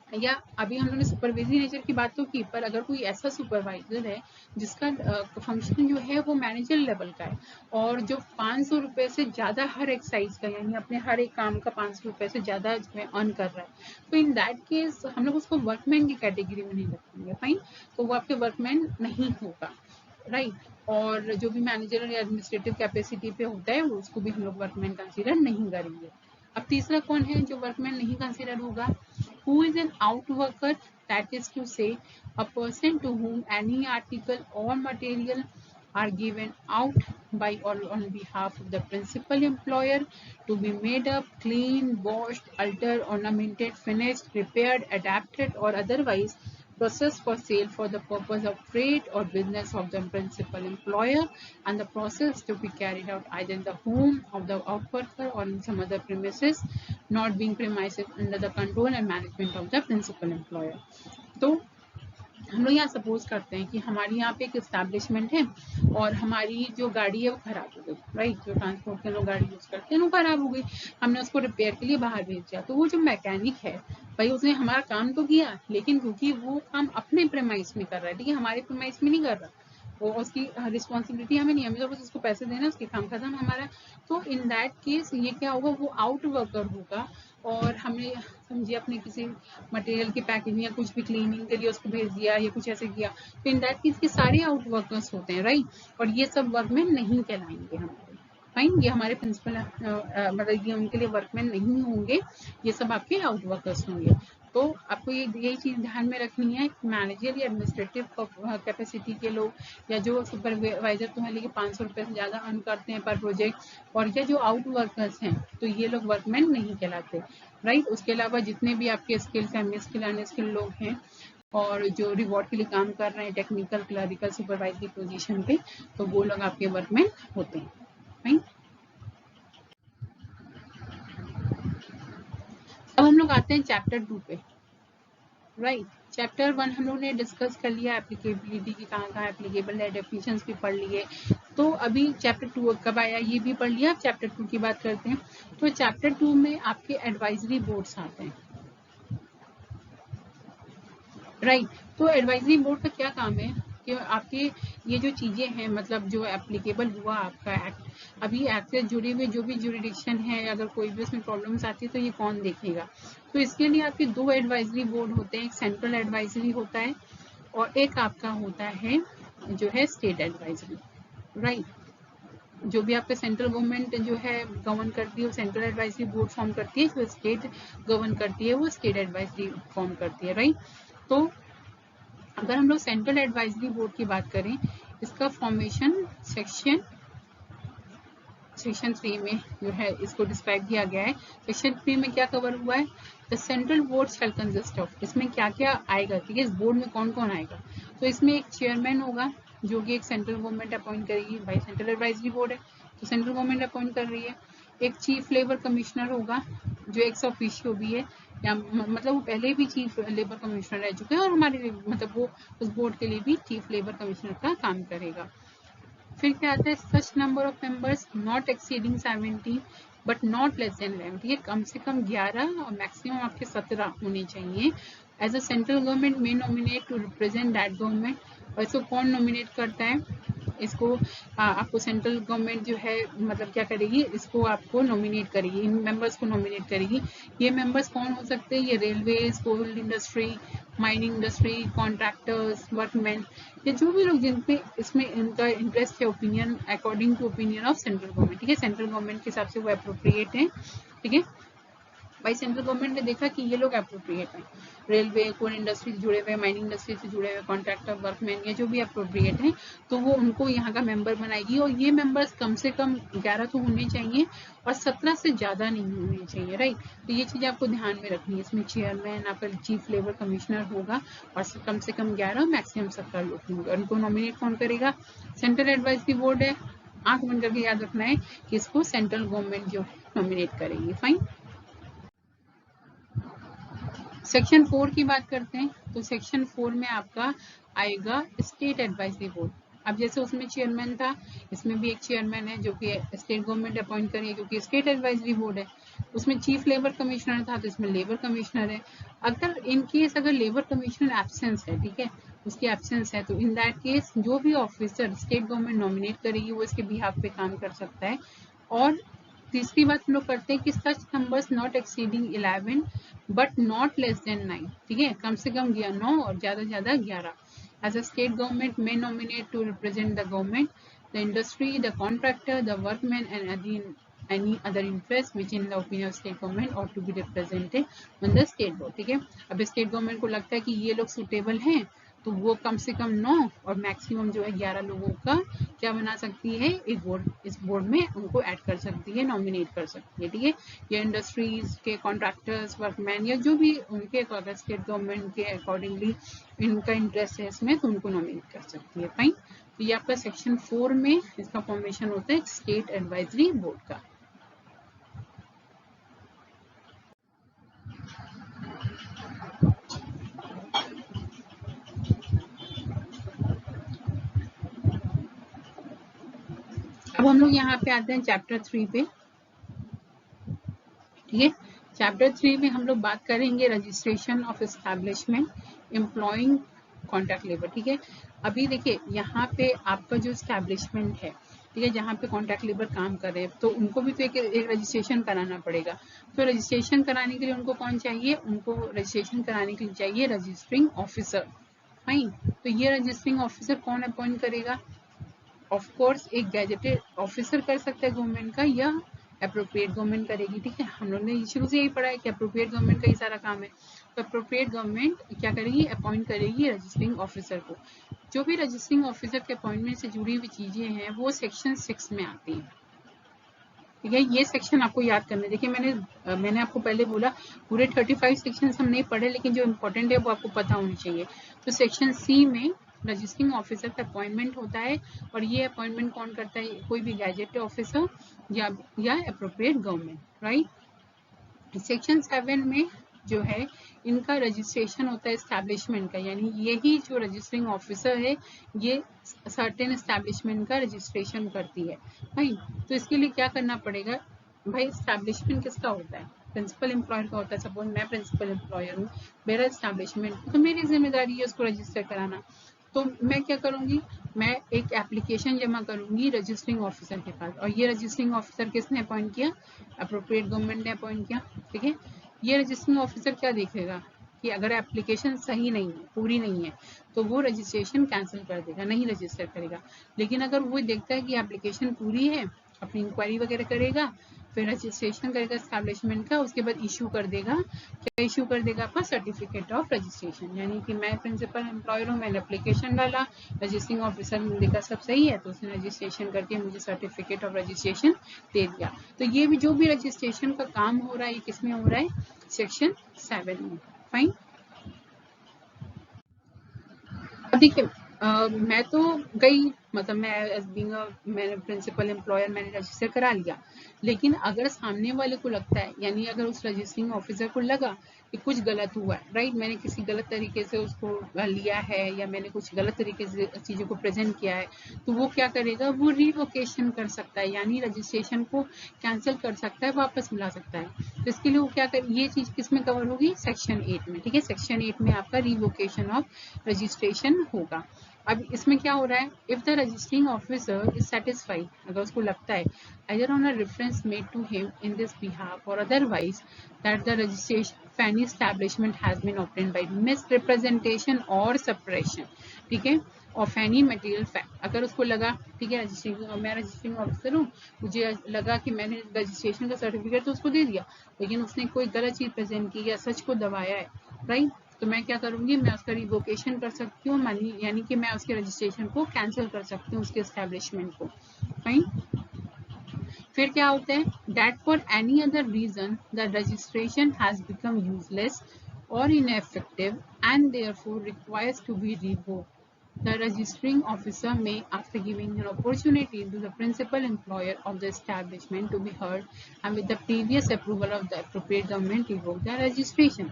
या अभी हम लोगों ने supervisory nature की बात तो की, पर अगर कोई ऐसा सुपरवाइजर है जिसका फंक्शन जो है वो मैनेजर लेवल का है, और जो 500 रुपए से ज्यादा हर एक्साइज का, यानी अपने हर एक काम का 500 रुपए से ज्यादा जो है अर्न कर रहा है, तो इन दैट केस हम लोग उसको वर्कमैन की कैटेगरी में नहीं रखेंगे. फाइन, तो वो आपके वर्कमैन नहीं होगा, राइट. और जो भी मैनेजर या एडमिनिस्ट्रेटिव कैपेसिटी पे होता है उसको भी हम लोग वर्कमैन कंसिडर नहीं करेंगे. अब तीसरा कौन है जो वर्कमैन नहीं कंसिडर होगा, who is an outworker, that is to say a person to whom any article or material are given out by or on behalf of the principal employer to be made up, cleaned, washed, altered, ornamented, finished, repaired, adapted or otherwise processed for sale for the purpose of trade or business of the principal employer, and the process to be carried out either in the home of the outworker or in some other premises not being premises under the control and management of the principal employer. तो हम लोग यहाँ suppose करते हैं कि हमारी यहाँ पे एक एस्टैब्लिशमेंट है और हमारी जो गाड़ी है वो खराब हो गई, राइट, जो ट्रांसपोर्ट के लोग गाड़ी यूज करते हैं वो खराब हो गई, हमने उसको रिपेयर के लिए बाहर भेज दिया. तो वो जो मैकेनिक है भाई उसने हमारा काम तो किया, लेकिन क्योंकि वो काम अपने प्रेमाइस में कर रहा है, ठीक है, हमारे प्रेमाइस में नहीं कर रहा, वो उसकी रिस्पॉन्सिबिलिटी हमें नहीं, हमें तो बस उसको पैसे देना, उसके काम खत्म हमारा। तो इन दैट केस ये क्या होगा, वो आउट वर्कर होगा और हमने समझिए अपने किसी मटेरियल की पैकिंग या कुछ भी क्लीनिंग के लिए उसको भेज दिया या कुछ ऐसे किया, तो इन दैट केस के सारे आउट वर्कर्स होते हैं, राइट। और ये सब वर्कमैन नहीं कहलाएंगे हमारे, फाइन। ये हमारे प्रिंसिपल मतलब ये उनके लिए वर्कमैन नहीं होंगे, ये सब आपके आउट वर्कर्स होंगे। तो आपको यही चीज ध्यान में रखनी है, मैनेजर या एडमिनिस्ट्रेटिव कैपेसिटी के लोग या जो सुपरवाइजर तुम्हें लेके 500 रुपए से ज्यादा अर्न करते हैं पर प्रोजेक्ट, और ये जो आउट वर्कर्स हैं, तो ये लोग वर्कमैन नहीं कहलाते, राइट। उसके अलावा जितने भी आपके स्किल सेमी स्किल अनस्किल लोग हैं और जो रिवॉर्ड के लिए काम कर रहे हैं टेक्निकल क्लरिकल सुपरवाइजरी पोजीशन पे, तो वो लोग आपके वर्कमैन होते हैं, राइट। अब हम लोग आते हैं चैप्टर 2 पे, राइट। चैप्टर 1 हम लोग ने डिस्कस कर लिया, एप्लीकेबिलिटी की कहाँ कहाँ एप्लीकेबल है, डेफिनेशंस भी पढ़ लिए। तो अभी चैप्टर 2 कब आया ये भी पढ़ लिया, अब चैप्टर 2 की बात करते हैं। तो चैप्टर 2 में आपके एडवाइजरी बोर्ड्स आते हैं, राइट। तो एडवाइजरी बोर्ड का क्या काम है कि आपके ये जो चीजें हैं, मतलब जो एप्लीकेबल हुआ आपका एक्ट, अभी एक्ट से जुड़े हुए जो भी जुरिडिक्शन है, अगर कोई भी उसमें प्रॉब्लम्स आती है तो ये कौन देखेगा। तो इसके लिए आपके 2 एडवाइजरी बोर्ड होते हैं, एक सेंट्रल एडवाइजरी होता है और एक आपका होता है जो है स्टेट एडवाइजरी, राइट। जो भी आपका सेंट्रल गवर्नमेंट जो है गवर्न करती है वो सेंट्रल एडवाइजरी बोर्ड फॉर्म करती है, जो स्टेट गवर्न करती है वो स्टेट एडवाइजरी फॉर्म करती है, राइट। तो अगर हम लोग सेंट्रल एडवाइजरी बोर्ड की बात करें, इसका फॉर्मेशन सेक्शन 3 में जो है इसको डिस्क्राइब किया गया है। सेक्शन 3 में क्या कवर हुआ है, the central board shell consist of, इसमें क्या क्या आएगा, ठीक है, इस बोर्ड में कौन कौन आएगा। तो इसमें एक चेयरमैन होगा जो कि एक सेंट्रल गवर्नमेंट अपॉइंट करेगी, भाई सेंट्रल एडवाइजरी बोर्ड है तो सेंट्रल गवर्नमेंट अपॉइंट कर रही है। एक चीफ लेबर कमिश्नर होगा जो एक्स ऑफिशियो भी है, या मतलब वो पहले भी चीफ लेबर कमिश्नर रह चुके हैं और हमारे मतलब वो उस बोर्ड के लिए भी चीफ लेबर कमिश्नर का काम करेगा। फिर क्या आता है, सच number of members not exceeding 70 but not less then 11, ये कम से कम 11 और मैक्सिमम आपके 17 होने चाहिए। As a central government may nominate to represent that government, और इसको कौन नॉमिनेट करता है, इसको आपको सेंट्रल गवर्नमेंट जो है मतलब क्या करेगी, इसको आपको नॉमिनेट करेगी, इन मेंबर्स को नॉमिनेट करेगी। ये मेंबर्स कौन हो सकते हैं, ये railway, coal industry, mining industry, contractors, workman, ये जो भी लोग जिनपे इसमें इनका इंटरेस्ट है, opinion according to opinion of central government, ठीक है, सेंट्रल गवर्नमेंट के हिसाब से वो अप्रोप्रिएट है, ठीक है। भाई सेंट्रल गवर्नमेंट ने देखा कि ये लोग अप्रोप्रिएट हैं, रेलवे, कोल इंडस्ट्री से जुड़े हुए, माइनिंग इंडस्ट्री से जुड़े हुए, कॉन्ट्रैक्टर, वर्कमैन, ये जो भी अप्रोप्रिएट हैं, तो वो उनको यहाँ का मेंबर बनाएगी। और ये मेंबर्स कम से कम 11 तो होने चाहिए और 17 से ज्यादा नहीं होने चाहिए, राइट। तो ये चीज आपको ध्यान में रखनी है। इसमें चेयरमैन आपका चीफ लेबर कमिश्नर होगा और कम से कम 11 मैक्सिमम 17 लोग होंगे। उनको नॉमिनेट कौन करेगा, सेंट्रल एडवाइजरी बोर्ड है, आंख बंद करके याद रखना है कि इसको सेंट्रल गवर्नमेंट जो है नॉमिनेट करेगी, फाइन। सेक्शन 4 की बात करते हैं, तो सेक्शन 4 में आपका आएगा स्टेट एडवाइजरी बोर्ड। अब जैसे उसमें चेयरमैन था, इसमें भी एक चेयरमैन है जो कि स्टेट गवर्नमेंट अपॉइंट करेगी क्योंकि स्टेट एडवाइजरी बोर्ड है। उसमें चीफ लेबर कमिश्नर था तो इसमें लेबर कमिश्नर है। अगर इन केस अगर लेबर कमिश्नर एब्सेंस है, ठीक है, उसकी एब्सेंस है, तो इन दैट केस जो भी ऑफिसर स्टेट गवर्नमेंट नॉमिनेट करेगी वो इसके बिहाफ पे काम कर सकता है। और तीसरी बात हम लोग करते हैं कि such numbers not exceeding 11 but not less than 9, ठीक है, कम से कम 9 और ज्यादा से ज्यादा 11। As a state government may nominate to represent the government, the industry, the contractor, the workman and any other interest which in the opinion of state government ought to be represented on the state board, ठीक है। अब state government को लगता है कि ये लोग suitable हैं तो वो कम से कम 9 और मैक्सिमम जो है 11 लोगों का क्या बना सकती है, एक बोर्ड, इस बोर्ड में उनको ऐड कर सकती है, नॉमिनेट कर सकती है, ठीक है। या इंडस्ट्रीज के कॉन्ट्रैक्टर्स, वर्कमैन या जो भी उनके अगर स्टेट गवर्नमेंट के अकॉर्डिंगली इनका इंटरेस्ट है इसमें तो उनको नॉमिनेट कर सकती है, फाइन। तो ये आपका सेक्शन 4 में इसका फॉर्मेशन होता है स्टेट एडवाइजरी बोर्ड का। अब हम लोग यहाँ पे आते हैं चैप्टर 3 पे, ठीक है। चैप्टर 3 में हम लोग बात करेंगे registration of establishment employing contract labour, ठीक है। अभी देखिए यहाँ पे आपका जो स्टैब्लिशमेंट है, ठीक है, जहाँ पे कॉन्ट्रैक्ट लेबर काम कर रहे हैं, तो उनको भी तो एक रजिस्ट्रेशन कराना पड़ेगा। तो रजिस्ट्रेशन कराने के लिए उनको कौन चाहिए? उनको रजिस्ट्रेशन कराने के लिए चाहिए रजिस्टरिंग ऑफिसर। फाइन। तो ये रजिस्टरिंग ऑफिसर कौन अपॉइंट करेगा? ऑफ कोर्स एक गैजेटेड ऑफिसर कर सकता है गवर्नमेंट का, या अप्रोप्रिएट गवर्नमेंट करेगी। ठीक है, हम लोगों ने शुरू से यही पढ़ा है कि अप्रोप्रिएट गवर्नमेंट का ही सारा काम है। तो अप्रोप्रिएट गवर्नमेंट क्या करेगी? अपॉइंट करेगी रजिस्टरिंग ऑफिसर को। जो भी रजिस्टरिंग ऑफिसर के अपॉइंटमेंट से जुड़ी हुई चीजें हैं वो सेक्शन 6 में आती हैं। ठीक है, ये सेक्शन आपको याद करने। देखिए मैंने आपको पहले बोला पूरे 35 सेक्शन हम नहीं पढ़े, लेकिन जो इम्पोर्टेंट है वो आपको पता होनी चाहिए। तो सेक्शन सी में रजिस्टरिंग ऑफिसर का अपॉइंटमेंट होता है, और ये अपॉइंटमेंट कौन करता है? कोई भी गैजेटेड ऑफिसर या अप्रोप्रिएट गवर्नमेंट, राइट। सेक्शन 7 में जो है इनका रजिस्ट्रेशन होता है एस्टैब्लिशमेंट का, यानी यही जो रजिस्टरिंग ऑफिसर है ये सर्टेन एस्टैब्लिशमेंट का रजिस्ट्रेशन करती है। भाई तो इसके लिए क्या करना पड़ेगा? भाई एस्टैब्लिशमेंट किसका होता है? प्रिंसिपल एम्प्लॉयर का होता है। सपोज मैं प्रिंसिपल एम्प्लॉयर हूँ, मेरा एस्टैब्लिशमेंट, तो मेरी जिम्मेदारी है उसको रजिस्टर कराना। तो मैं क्या करूंगी? मैं एक एप्लीकेशन जमा करूंगी रजिस्टरिंग ऑफिसर के पास, और ये रजिस्टरिंग ऑफिसर किसने अपॉइंट किया? अप्रोप्रिएट गवर्नमेंट ने अपॉइंट किया। ठीक है, ये रजिस्टरिंग ऑफिसर क्या देखेगा कि अगर एप्लीकेशन सही नहीं है, पूरी नहीं है, तो वो रजिस्ट्रेशन कैंसिल कर देगा, नहीं रजिस्टर करेगा। लेकिन अगर वो देखता है कि एप्लीकेशन पूरी है, अपनी इंक्वायरी वगैरह करेगा, फिर रजिस्ट्रेशन करेगा एस्टैब्लिशमेंट का, उसके बाद इशू कर देगा। क्या इशू कर देगा? आपका सर्टिफिकेट ऑफ रजिस्ट्रेशन। यानी कि मैं प्रिंसिपल एम्प्लॉयर हूँ, मैंने एप्लीकेशन डाला, रजिस्टरिंग ऑफिसर ने देखा सब सही है, तो उसने रजिस्ट्रेशन करके मुझे सर्टिफिकेट ऑफ रजिस्ट्रेशन दे दिया। तो ये भी जो भी रजिस्ट्रेशन का काम हो रहा है, ये किसमें हो रहा है? सेक्शन 7 में। फाइन। अब देखिए मैं तो गई, मतलब मैं एज बीइंग मैंने प्रिंसिपल एम्प्लॉयर मैंने रजिस्टर करा लिया। लेकिन अगर सामने वाले को लगता है, यानी अगर उस रजिस्टरिंग ऑफिसर को लगा कि कुछ गलत हुआ है, राइट, मैंने किसी गलत तरीके से उसको लिया है, या मैंने कुछ गलत तरीके से चीज़ों को प्रेजेंट किया है, तो वो क्या करेगा? वो रिवोकेशन कर सकता है, यानी रजिस्ट्रेशन को कैंसिल कर सकता है, वापस मिला सकता है। तो इसके लिए वो क्या कर, ये चीज़ किस में कवर होगी? सेक्शन 8 में। ठीक है, सेक्शन 8 में आपका रिवोकेशन ऑफ रजिस्ट्रेशन होगा। अब इसमें क्या हो रहा है? If the registering officer is satisfied, अगर उसको लगता है either on a reference made to him in this behalf or otherwise that the registration of any establishment has been obtained by misrepresentation or suppression, ठीक है, of any material fact, अगर उसको लगा, ठीक है, मैं रजिस्टरिंग ऑफिसर हूँ, मुझे लगा कि मैंने रजिस्ट्रेशन का सर्टिफिकेट तो उसको दे दिया, लेकिन उसने कोई गलत चीज प्रेजेंट की या सच को दबाया है, राइट, तो मैं क्या करूंगी? मैं उसका रिवोकेशन कर सकती हूँ, यानी कि मैं उसके रजिस्ट्रेशन को कैंसिल कर सकती हूँ, उसके एस्टैब्लिशमेंट को। फाइन। फिर क्या होता है? That for any other reason the registration has become useless और ineffective and therefore requires to be revoked, the registering officer may, after giving an opportunity to the principal employer of the establishment to be heard and with the previous approval of the appropriate government, revoke the registration.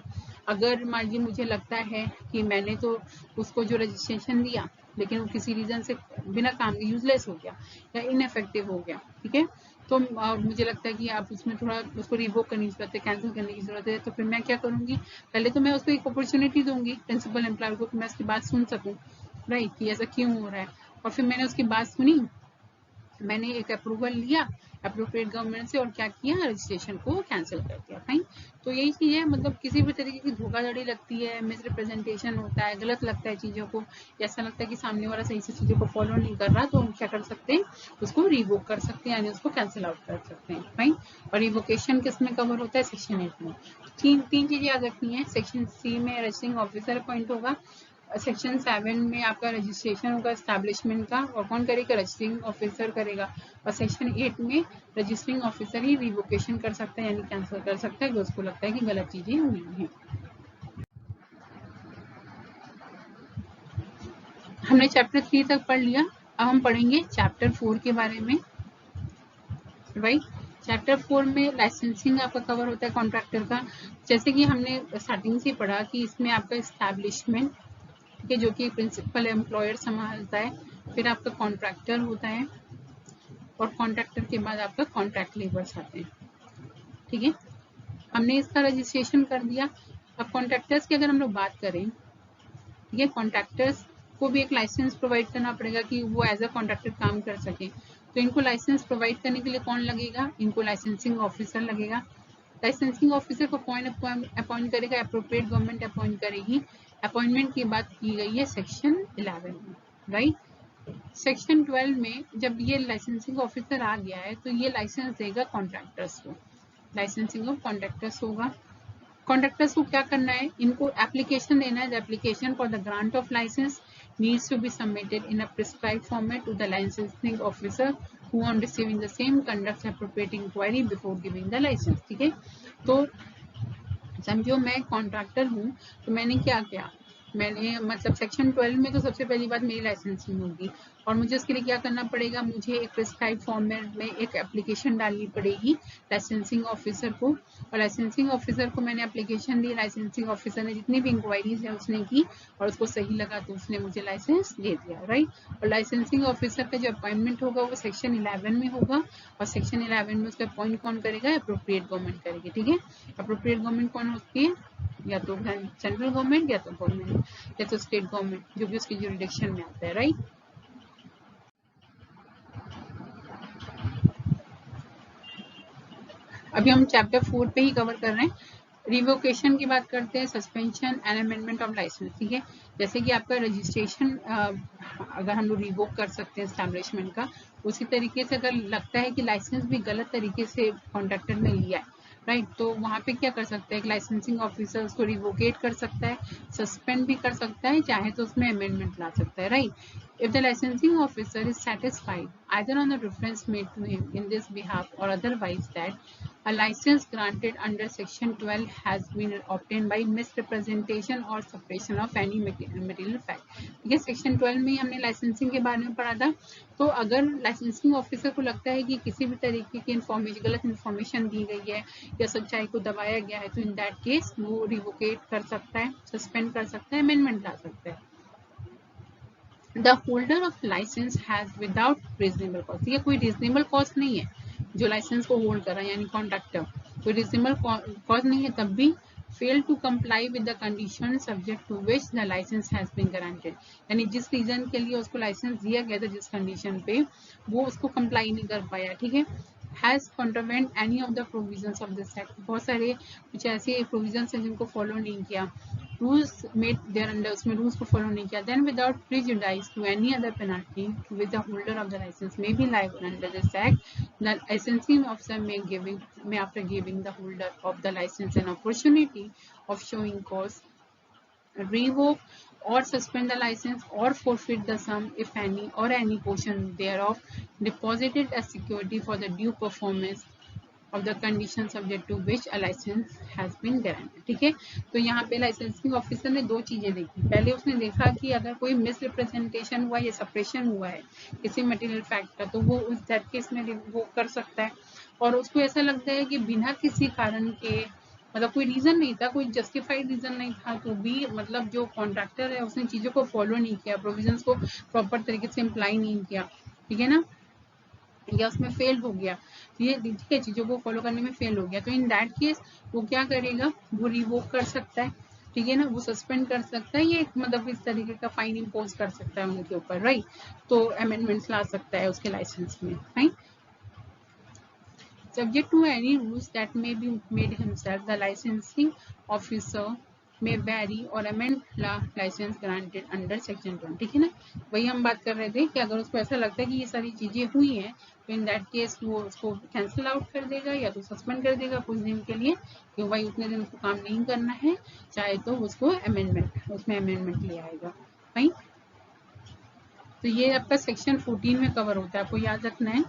अगर मान लीजिए मुझे लगता है कि मैंने तो उसको जो रजिस्ट्रेशन दिया, लेकिन वो किसी रीजन से बिना काम के यूजलेस हो गया या इनएफेक्टिव हो गया, ठीक है, तो मुझे लगता है कि आप उसमें थोड़ा उसको रिवोक करने की जरूरत है, कैंसिल करने की जरूरत है। तो फिर मैं क्या करूंगी? पहले तो मैं उसको एक अपॉर्चुनिटी दूंगी प्रिंसिपल एम्प्लॉयर को कि मैं उसकी बात सुन सकूं, राइट, कि ऐसा क्यों हो रहा है। और फिर मैंने उसकी बात सुनी, मैंने एक अप्रूवल लिया अप्रोप्रिएट गवर्नमेंट से, और क्या किया? रजिस्ट्रेशन को कैंसिल कर दिया। फाइन। तो यही चीज है, मतलब किसी भी तरीके की धोखाधड़ी लगती है, मिसरिप्रेजेंटेशन होता है, गलत लगता है चीजों को, ऐसा लगता है कि सामने वाला सही से चीजों को फॉलो नहीं कर रहा, तो हम क्या कर सकते हैं? उसको रिवोक कर सकते हैं, यानी उसको कैंसिल आउट कर सकते हैं। फाइन। और रिवोकेशन किस में कवर होता है? सेक्शन 8 में। तीन चीजें याद रखनी है। सेक्शन सी में रजिस्टरिंग ऑफिसर अपॉइंट होगा, सेक्शन 7 में आपका रजिस्ट्रेशन होगा एस्टैब्लिशमेंट का, और कौन करेगा? रजिस्टरिंग ऑफिसर करेगा। और सेक्शन 8 में रजिस्टरिंग ऑफिसर ही रिवोकेशन कर सकता है, यानी कैंसिल कर सकता है कि उसको लगता है कि गलत चीजें हुई हैं। हमने चैप्टर 3 तक पढ़ लिया, अब हम पढ़ेंगे चैप्टर 4 के बारे में, राइट। चैप्टर 4 में लाइसेंसिंग आपका कवर होता है कॉन्ट्रैक्टर का। जैसे कि हमने स्टार्टिंग से पढ़ा कि इसमें आपका एस्टैब्लिशमेंट, ठीक है, जो कि प्रिंसिपल एम्प्लॉयर संभालता है, फिर आपका कॉन्ट्रैक्टर होता है, और कॉन्ट्रैक्टर के बाद आपका कॉन्ट्रैक्ट लेबर्स आते हैं, ठीक है। हमने इसका रजिस्ट्रेशन कर दिया। अब कॉन्ट्रैक्टर्स की अगर हम लोग बात करें, ठीक है, कॉन्ट्रैक्टर्स को भी एक लाइसेंस प्रोवाइड करना पड़ेगा कि वो एज अ कॉन्ट्रैक्टर काम कर सके। तो इनको लाइसेंस प्रोवाइड करने के लिए कौन लगेगा, इनको लाइसेंसिंग ऑफिसर लगेगा। लाइसेंसिंग ऑफिसर को कौन अपॉइंट करेगा, अप्रोप्रिएट गवर्नमेंट अपॉइंट करेगी। अपॉइंटमेंट की बात की गई है सेक्शन 11 में, राइट। सेक्शन 12 में जब ये लाइसेंसिंग ऑफिसर आ गया है तो ये लाइसेंस देगा कॉन्ट्रैक्टर्स को, लाइसेंसिंग ऑफ कॉन्ट्रैक्टर्स होगा। कॉन्ट्रैक्टर्स को क्या करना है, इनको एप्लीकेशन देना है। The application for the grant of licence needs to be submitted in a prescribed format to the licensing officer who on receiving the same conducts appropriate inquiry before giving the license। ठीक है, तो समझो मैं contractor हूँ तो मैंने क्या किया, मैंने मतलब सेक्शन 12 में तो सबसे पहली बात मेरी लाइसेंसिंग होगी और मुझे उसके लिए क्या करना पड़ेगा, मुझे एक प्रिस्क्राइब फॉर्मेट में एक एप्लीकेशन डालनी पड़ेगी लाइसेंसिंग ऑफिसर को। और लाइसेंसिंग ऑफिसर को मैंने एप्लीकेशन दी, लाइसेंसिंग ऑफिसर ने जितनी भी इंक्वायरीज है उसने की और उसको सही लगा तो उसने मुझे लाइसेंस दे दिया, राइट। और लाइसेंसिंग ऑफिसर का जो अपॉइंटमेंट होगा वो सेक्शन 11 में होगा और सेक्शन 11 में उसका अपॉइंट कौन करेगा, अप्रोप्रिएट गवर्नमेंट करेगी। ठीक है, अप्रोप्रिएट गवर्नमेंट कौन होती है, या तो सेंट्रल गवर्नमेंट या तो गवर्नमेंट या तो स्टेट गवर्नमेंट, जो भी उसकी जुरिडिक्शन में आता है, राइट। अभी हम चैप्टर 4 पे ही कवर कर रहे हैं। रिवोकेशन की बात करते हैं, suspension and amendment of licence. ठीक है, जैसे कि आपका रजिस्ट्रेशन अगर हम लोग रिवोक कर सकते हैं एस्टैब्लिशमेंट का, उसी तरीके से अगर लगता है कि लाइसेंस भी गलत तरीके से कॉन्ट्रैक्टर ने लिया है, राइट, तो वहाँ पे क्या कर सकते हैं, एक लाइसेंसिंग ऑफिसर उसको रिवोकेट कर सकता है, सस्पेंड भी कर सकता है, चाहे तो उसमें अमेंडमेंट ला सकता है, right. If the licensing officer is satisfied either on the reference made to him in this behalf or otherwise that a license granted under section 12 has been obtained by misrepresentation or suppression of any material fact। ठीक है, section 12 में हमने licensing के बारे में पढ़ा था। तो अगर लाइसेंसिंग ऑफिसर को लगता है कि किसी भी तरीके की गलत इन्फॉर्मेशन दी गई है या सच्चाई को दबाया गया है, तो इन दैट केस वो रिवोकेट कर सकता है, सस्पेंड कर सकता है, अमेंडमेंट ला सकता है। The holder of licence has without reasonable cost, ये कोई रीजनेबल कॉस्ट नहीं है जो लाइसेंस को होल्ड कर रहा है, यानी कॉन्ट्रैक्टर कोई रीजनेबल कॉस्ट नहीं है, तब भी fail to comply with the condition subject to which the licence has been granted, यानी जिस रीजन के लिए उसको लाइसेंस दिया गया था, जिस कंडीशन पे, वो उसको कंप्लाई नहीं कर पाया। ठीक है, has contravened any of the provisions of this act, बहुत सारे कुछ ऐसे प्रोविजंस हैं जिनको फॉलो नहीं किया, rules made thereunder, उसमें रूल्स को फॉलो नहीं किया, then without prejudice to any other penalty with the holder of the license may be liable under this act, the licensing officer may after giving the holder of the license an opportunity of showing cause revoke or suspend the license or forfeit the sum if any or any portion thereof deposited as security for the due performance of the condition subject to which a license has been granted। ठीक है, तो यहाँ पे licensing officer ने दो चीजें देखी। पहले उसने देखा कि अगर कोई मिसरिप्रेजेंटेशन हुआ या सप्रेशन हुआ है किसी मटेरियल फैक्ट का, तो वो उस दैट केस में वो कर सकता है। और उसको ऐसा लगता है कि बिना किसी कारण के, मतलब कोई रीजन नहीं था, कोई जस्टिफाइड रीजन नहीं था, तो भी मतलब जो कॉन्ट्रैक्टर है उसने चीजों को फॉलो नहीं किया, प्रोविजंस को प्रॉपर तरीके से इम्प्लाई नहीं किया, ठीक है ना, या उसमें फेल हो गया, ये ठीक है, चीजों को फॉलो करने में फेल हो गया, तो इन दैट केस वो क्या करेगा, वो रिवोक कर सकता है, ठीक है ना, वो सस्पेंड कर सकता है, ये मतलब इस तरीके का फाइन इम्पोज कर सकता है उनके ऊपर, राइट, तो अमेंडमेंट्स ला सकता है उसके लाइसेंस में, right. Subject to any rules that may be made himself, the licensing officer may vary or amend the license granted under section 20। ठीक है ना, वही हम बात कर रहे थे कि अगर उसको ऐसा लगता है कि ये सारी चीजें हुई हैं, तो इन दैट केस वो उसको कैंसिल आउट कर देगा या तो सस्पेंड कर देगा कुछ दिन के लिए, कि भाई उतने दिन उसको काम नहीं करना है, चाहे तो उसको अमेंडमेंट, उसमें अमेंडमेंट ले आएगा, राइट। तो ये आपका सेक्शन 14 में कवर होता है, आपको याद रखना है।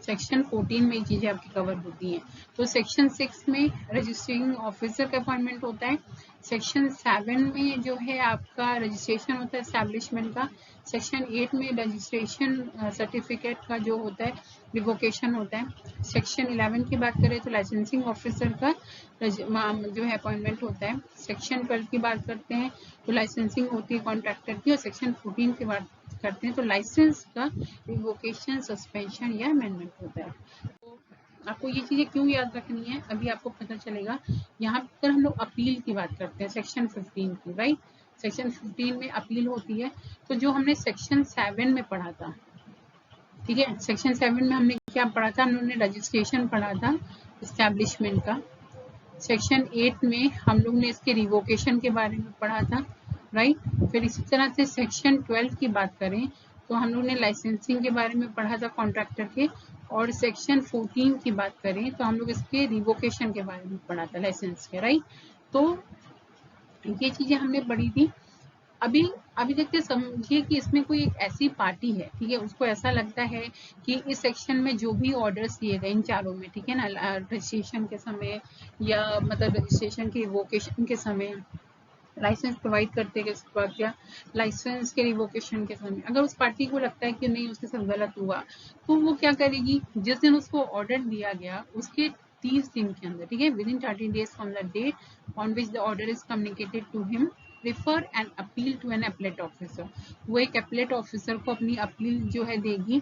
सेक्शन 14 में ये चीजें आपकी कवर होती हैं। तो सेक्शन 6 में रजिस्ट्रिंग ऑफिसर का अपॉइंटमेंट होता है। सेक्शन 7 में जो है आपका रजिस्ट्रेशन होता है एस्टैब्लिशमेंट का। सेक्शन 8 में रजिस्ट्रेशन सर्टिफिकेट का जो होता है रिवोकेशन होता है। सेक्शन 11 की बात करें तो लाइसेंसिंग ऑफिसर का जो है अपॉइंटमेंट होता है। सेक्शन 12 की बात करते हैं तो लाइसेंसिंग होती है कॉन्ट्रैक्टर की, और सेक्शन 14 की बात करते हैं तो लाइसेंस का रिवोकेशन, सस्पेंशन या अमेंडमेंट होता है। तो आपको ये चीजें क्यों याद रखनी है, अभी आपको पता चलेगा। यहाँ पर हम लोग अपील की बात करते हैं सेक्शन 15 की, राइट। सेक्शन 15 में अपील होती है। तो जो हमने सेक्शन 7 में पढ़ा था, ठीक है, सेक्शन 7 में हमने क्या पढ़ा था, हम लोगों ने रजिस्ट्रेशन पढ़ा था इस्टेब्लिशमेंट का। सेक्शन 8 में हम लोग ने इसके रिवोकेशन के बारे में पढ़ा था, राइट। फिर इसी तरह से सेक्शन 12 की बात करें तो हम लोग ने लाइसेंसिंग के बारे में पढ़ा था कॉन्ट्रैक्टर के, और सेक्शन 14 की बात करें तो हम लोग इसके रिवोकेशन के बारे में पढ़ा था लाइसेंस के, राइट। तो ये चीजें हमने पढ़ी थी। अभी अभी देखते समझिए कि इसमें कोई एक ऐसी पार्टी है, ठीक है, उसको ऐसा लगता है कि इस सेक्शन में जो भी ऑर्डर्स दिए गए इन चारों में, ठीक है ना, रजिस्ट्रेशन के समय या मतलब रजिस्ट्रेशन के रिवोकेशन के समय, लाइसेंस प्रोवाइड करते के वक्त या लाइसेंस के रिवोकेशन के समय, अगर उस पार्टी को लगता है कि नहीं उसके साथ गलत हुआ, तो वो क्या करेगी, जिस दिन उसको ऑर्डर दिया गया उसके 30 दिन के अंदर, ठीक है, within 30 days from the date on which the order is communicated to him, refer an appeal to an appellate officer। वो एक appellate officer को अपनी अपील जो है देगी,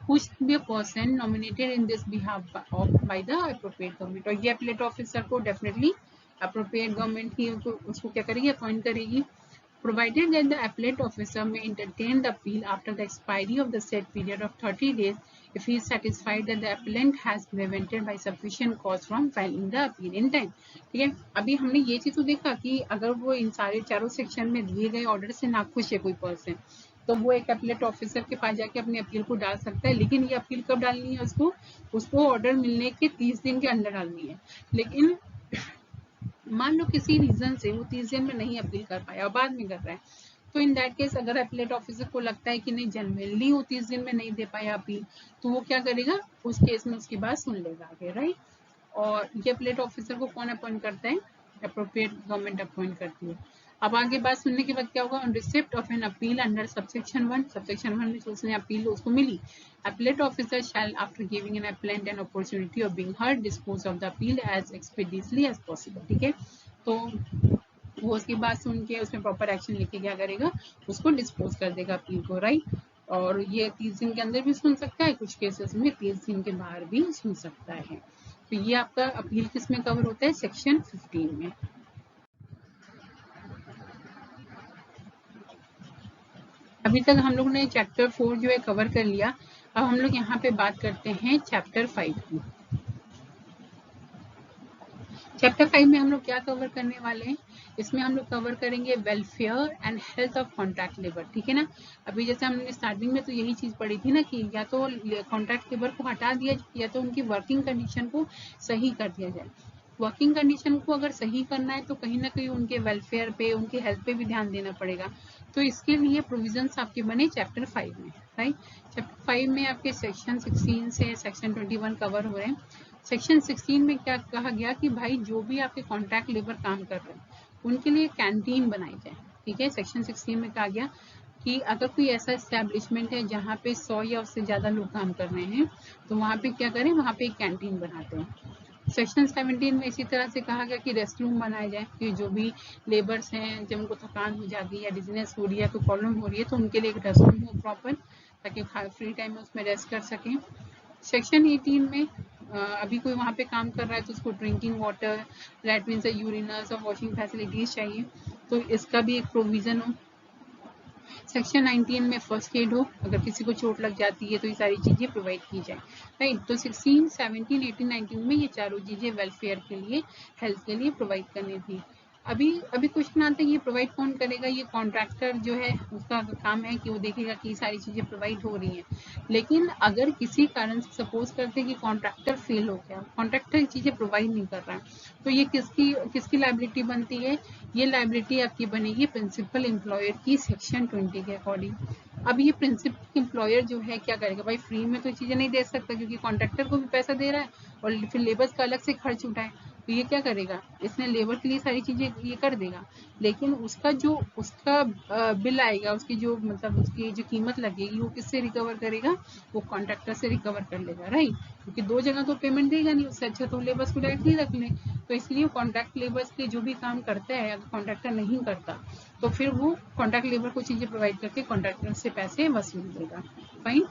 who should be a person nominated in this behalf of by the appropriate government। और ये appellate officer को definitely appropriate government ही उसको क्या करेगी, अपॉइंट करेगी। Provided that the appellate officer may entertain the appeal after the expiry of the said period of 30 days if he is satisfied that the appellant has prevented by sufficient cause from filing the appeal in time। ठीक है, अभी हमने ये चीज तो देखा कि अगर वो इन सारे चारों सेक्शन में दिए गए ऑर्डर से नाखुश है कोई पर्सन, तो वो एक अपीलेट ऑफिसर के पास जाके अपनी अपील को डाल सकता है। लेकिन ये अपील कब डालनी है, उसको ऑर्डर मिलने के 30 दिन के अंदर डालनी है। लेकिन मान लो किसी रीजन से वो 30 दिन में नहीं अपील कर पाया और बाद में कर रहा है, तो इन दैट केस अगर अपीलेट ऑफिसर को लगता है कि नहीं जनरली वो 30 दिन में नहीं दे पाया अपील, तो वो क्या करेगा, उस केस में उसकी बात सुन लेगा आगे, राइट। और ये अपीलेट ऑफिसर को कौन अपॉइंट करता है, अप्रोप्रिएट गवर्नमेंट अपॉइंट करती है। अब आगे बात सुनने के बाद क्या होगा, on receipt of an appeal under subsection 1, subsection 1 में उसने अपील उसको मिली, appellate officer shall after giving an appellant an opportunity of being heard dispose of the appeal as expeditiously as possible। ठीक है, तो वो उसकी बात सुन के उसमें प्रॉपर एक्शन लेके क्या करेगा, उसको डिस्पोज कर देगा अपील को, राइट। और ये 30 दिन के अंदर भी सुन सकता है, कुछ केसेस में 30 दिन के बाहर भी सुन सकता है। तो ये आपका अपील किस में कवर होता है, सेक्शन 15 में। अभी तक हम लोग ने चैप्टर 4 जो है कवर कर लिया। अब हम लोग यहाँ पे बात करते हैं चैप्टर 5 की। चैप्टर 5 में हम लोग क्या कवर करने वाले हैं, इसमें हम लोग कवर करेंगे welfare and health of contract labour, ठीक है ना। अभी जैसे हमने स्टार्टिंग में तो यही चीज पढ़ी थी ना कि या तो कॉन्ट्रैक्ट लेबर को हटा दिया या तो उनकी वर्किंग कंडीशन को सही कर दिया जाए। वर्किंग कंडीशन को अगर सही करना है तो कहीं ना कहीं उनके वेलफेयर पे, उनके हेल्थ पे भी ध्यान देना पड़ेगा। तो इसके लिए प्रोविजंस आपके बने चैप्टर 5 में, राइट। चैप्टर 5 में आपके सेक्शन 16 से सेक्शन 21 कवर हो रहे हैं। सेक्शन 16 में क्या कहा गया कि भाई जो भी आपके कॉन्ट्रैक्ट लेबर काम कर रहे हैं उनके लिए कैंटीन बनाई जाए, ठीक है। सेक्शन 16 में कहा गया कि अगर कोई ऐसा एस्टेब्लिशमेंट है जहाँ पे 100 या उससे ज्यादा लोग काम कर रहे हैं तो वहाँ पे क्या करें, वहाँ पे एक कैंटीन बनाते हैं। सेक्शन 17 में इसी तरह से कहा गया कि रेस्ट रूम बनाए जाए कि जो भी लेबर्स हैं जब उनको थकान हो जाती है या डिजीनेस हो रही है, कोई प्रॉब्लम हो रही है, तो उनके लिए एक रेस्ट रूम हो प्रॉपर, ताकि फ्री टाइम में उसमें रेस्ट कर सकें। सेक्शन 18 में अभी कोई वहाँ पे काम कर रहा है तो उसको ड्रिंकिंग वाटर, लैट्रिन्स, यूरिनल्स और वॉशिंग फैसिलिटीज चाहिए, तो इसका भी एक प्रोविजन हो। सेक्शन 19 में फर्स्ट एड हो, अगर किसी को चोट लग जाती है तो ये सारी चीजें प्रोवाइड की जाए, राइट। तो 16, 17, 18, 19 में ये चारों चीजें वेलफेयर के लिए, हेल्थ के लिए प्रोवाइड करनी थी। अभी क्वेश्चन आता है ये प्रोवाइड कौन करेगा, ये कॉन्ट्रैक्टर जो है उसका काम है कि वो देखेगा कि सारी चीजें प्रोवाइड हो रही हैं। लेकिन अगर किसी कारण से सपोज करते हैं कि कॉन्ट्रैक्टर फेल हो गया, कॉन्ट्रैक्टर चीजें प्रोवाइड नहीं कर रहा है, तो ये किसकी लायबिलिटी बनती है, ये लायबिलिटी आपकी बनेगी प्रिंसिपल एम्प्लॉयर की सेक्शन 20 के अकॉर्डिंग। अब ये प्रिंसिपल एम्प्लॉयर जो है क्या करेगा, भाई फ्री में तो चीजें नहीं दे सकता क्योंकि कॉन्ट्रैक्टर को भी पैसा दे रहा है और फिर लेबर्स का अलग से खर्च उठाए, तो ये क्या करेगा, इसने लेबर के लिए सारी चीजें ये कर देगा। लेकिन उसका बिल आएगा, उसकी जो मतलब उसकी जो कीमत लगेगी वो किससे रिकवर करेगा, वो कॉन्ट्रैक्टर से रिकवर कर लेगा, राइट। क्योंकि दो जगह तो पेमेंट देगा नहीं, उससे अच्छा तो लेबर्स को डायरेक्टली रख ले। तो इसलिए कॉन्ट्रैक्ट लेबर्स के जो भी काम करता है अगर कॉन्ट्रैक्टर नहीं करता तो फिर वो कॉन्ट्रैक्ट लेबर को चीजें प्रोवाइड करके कॉन्ट्रैक्टर से पैसे वसूल देगा, फाइन।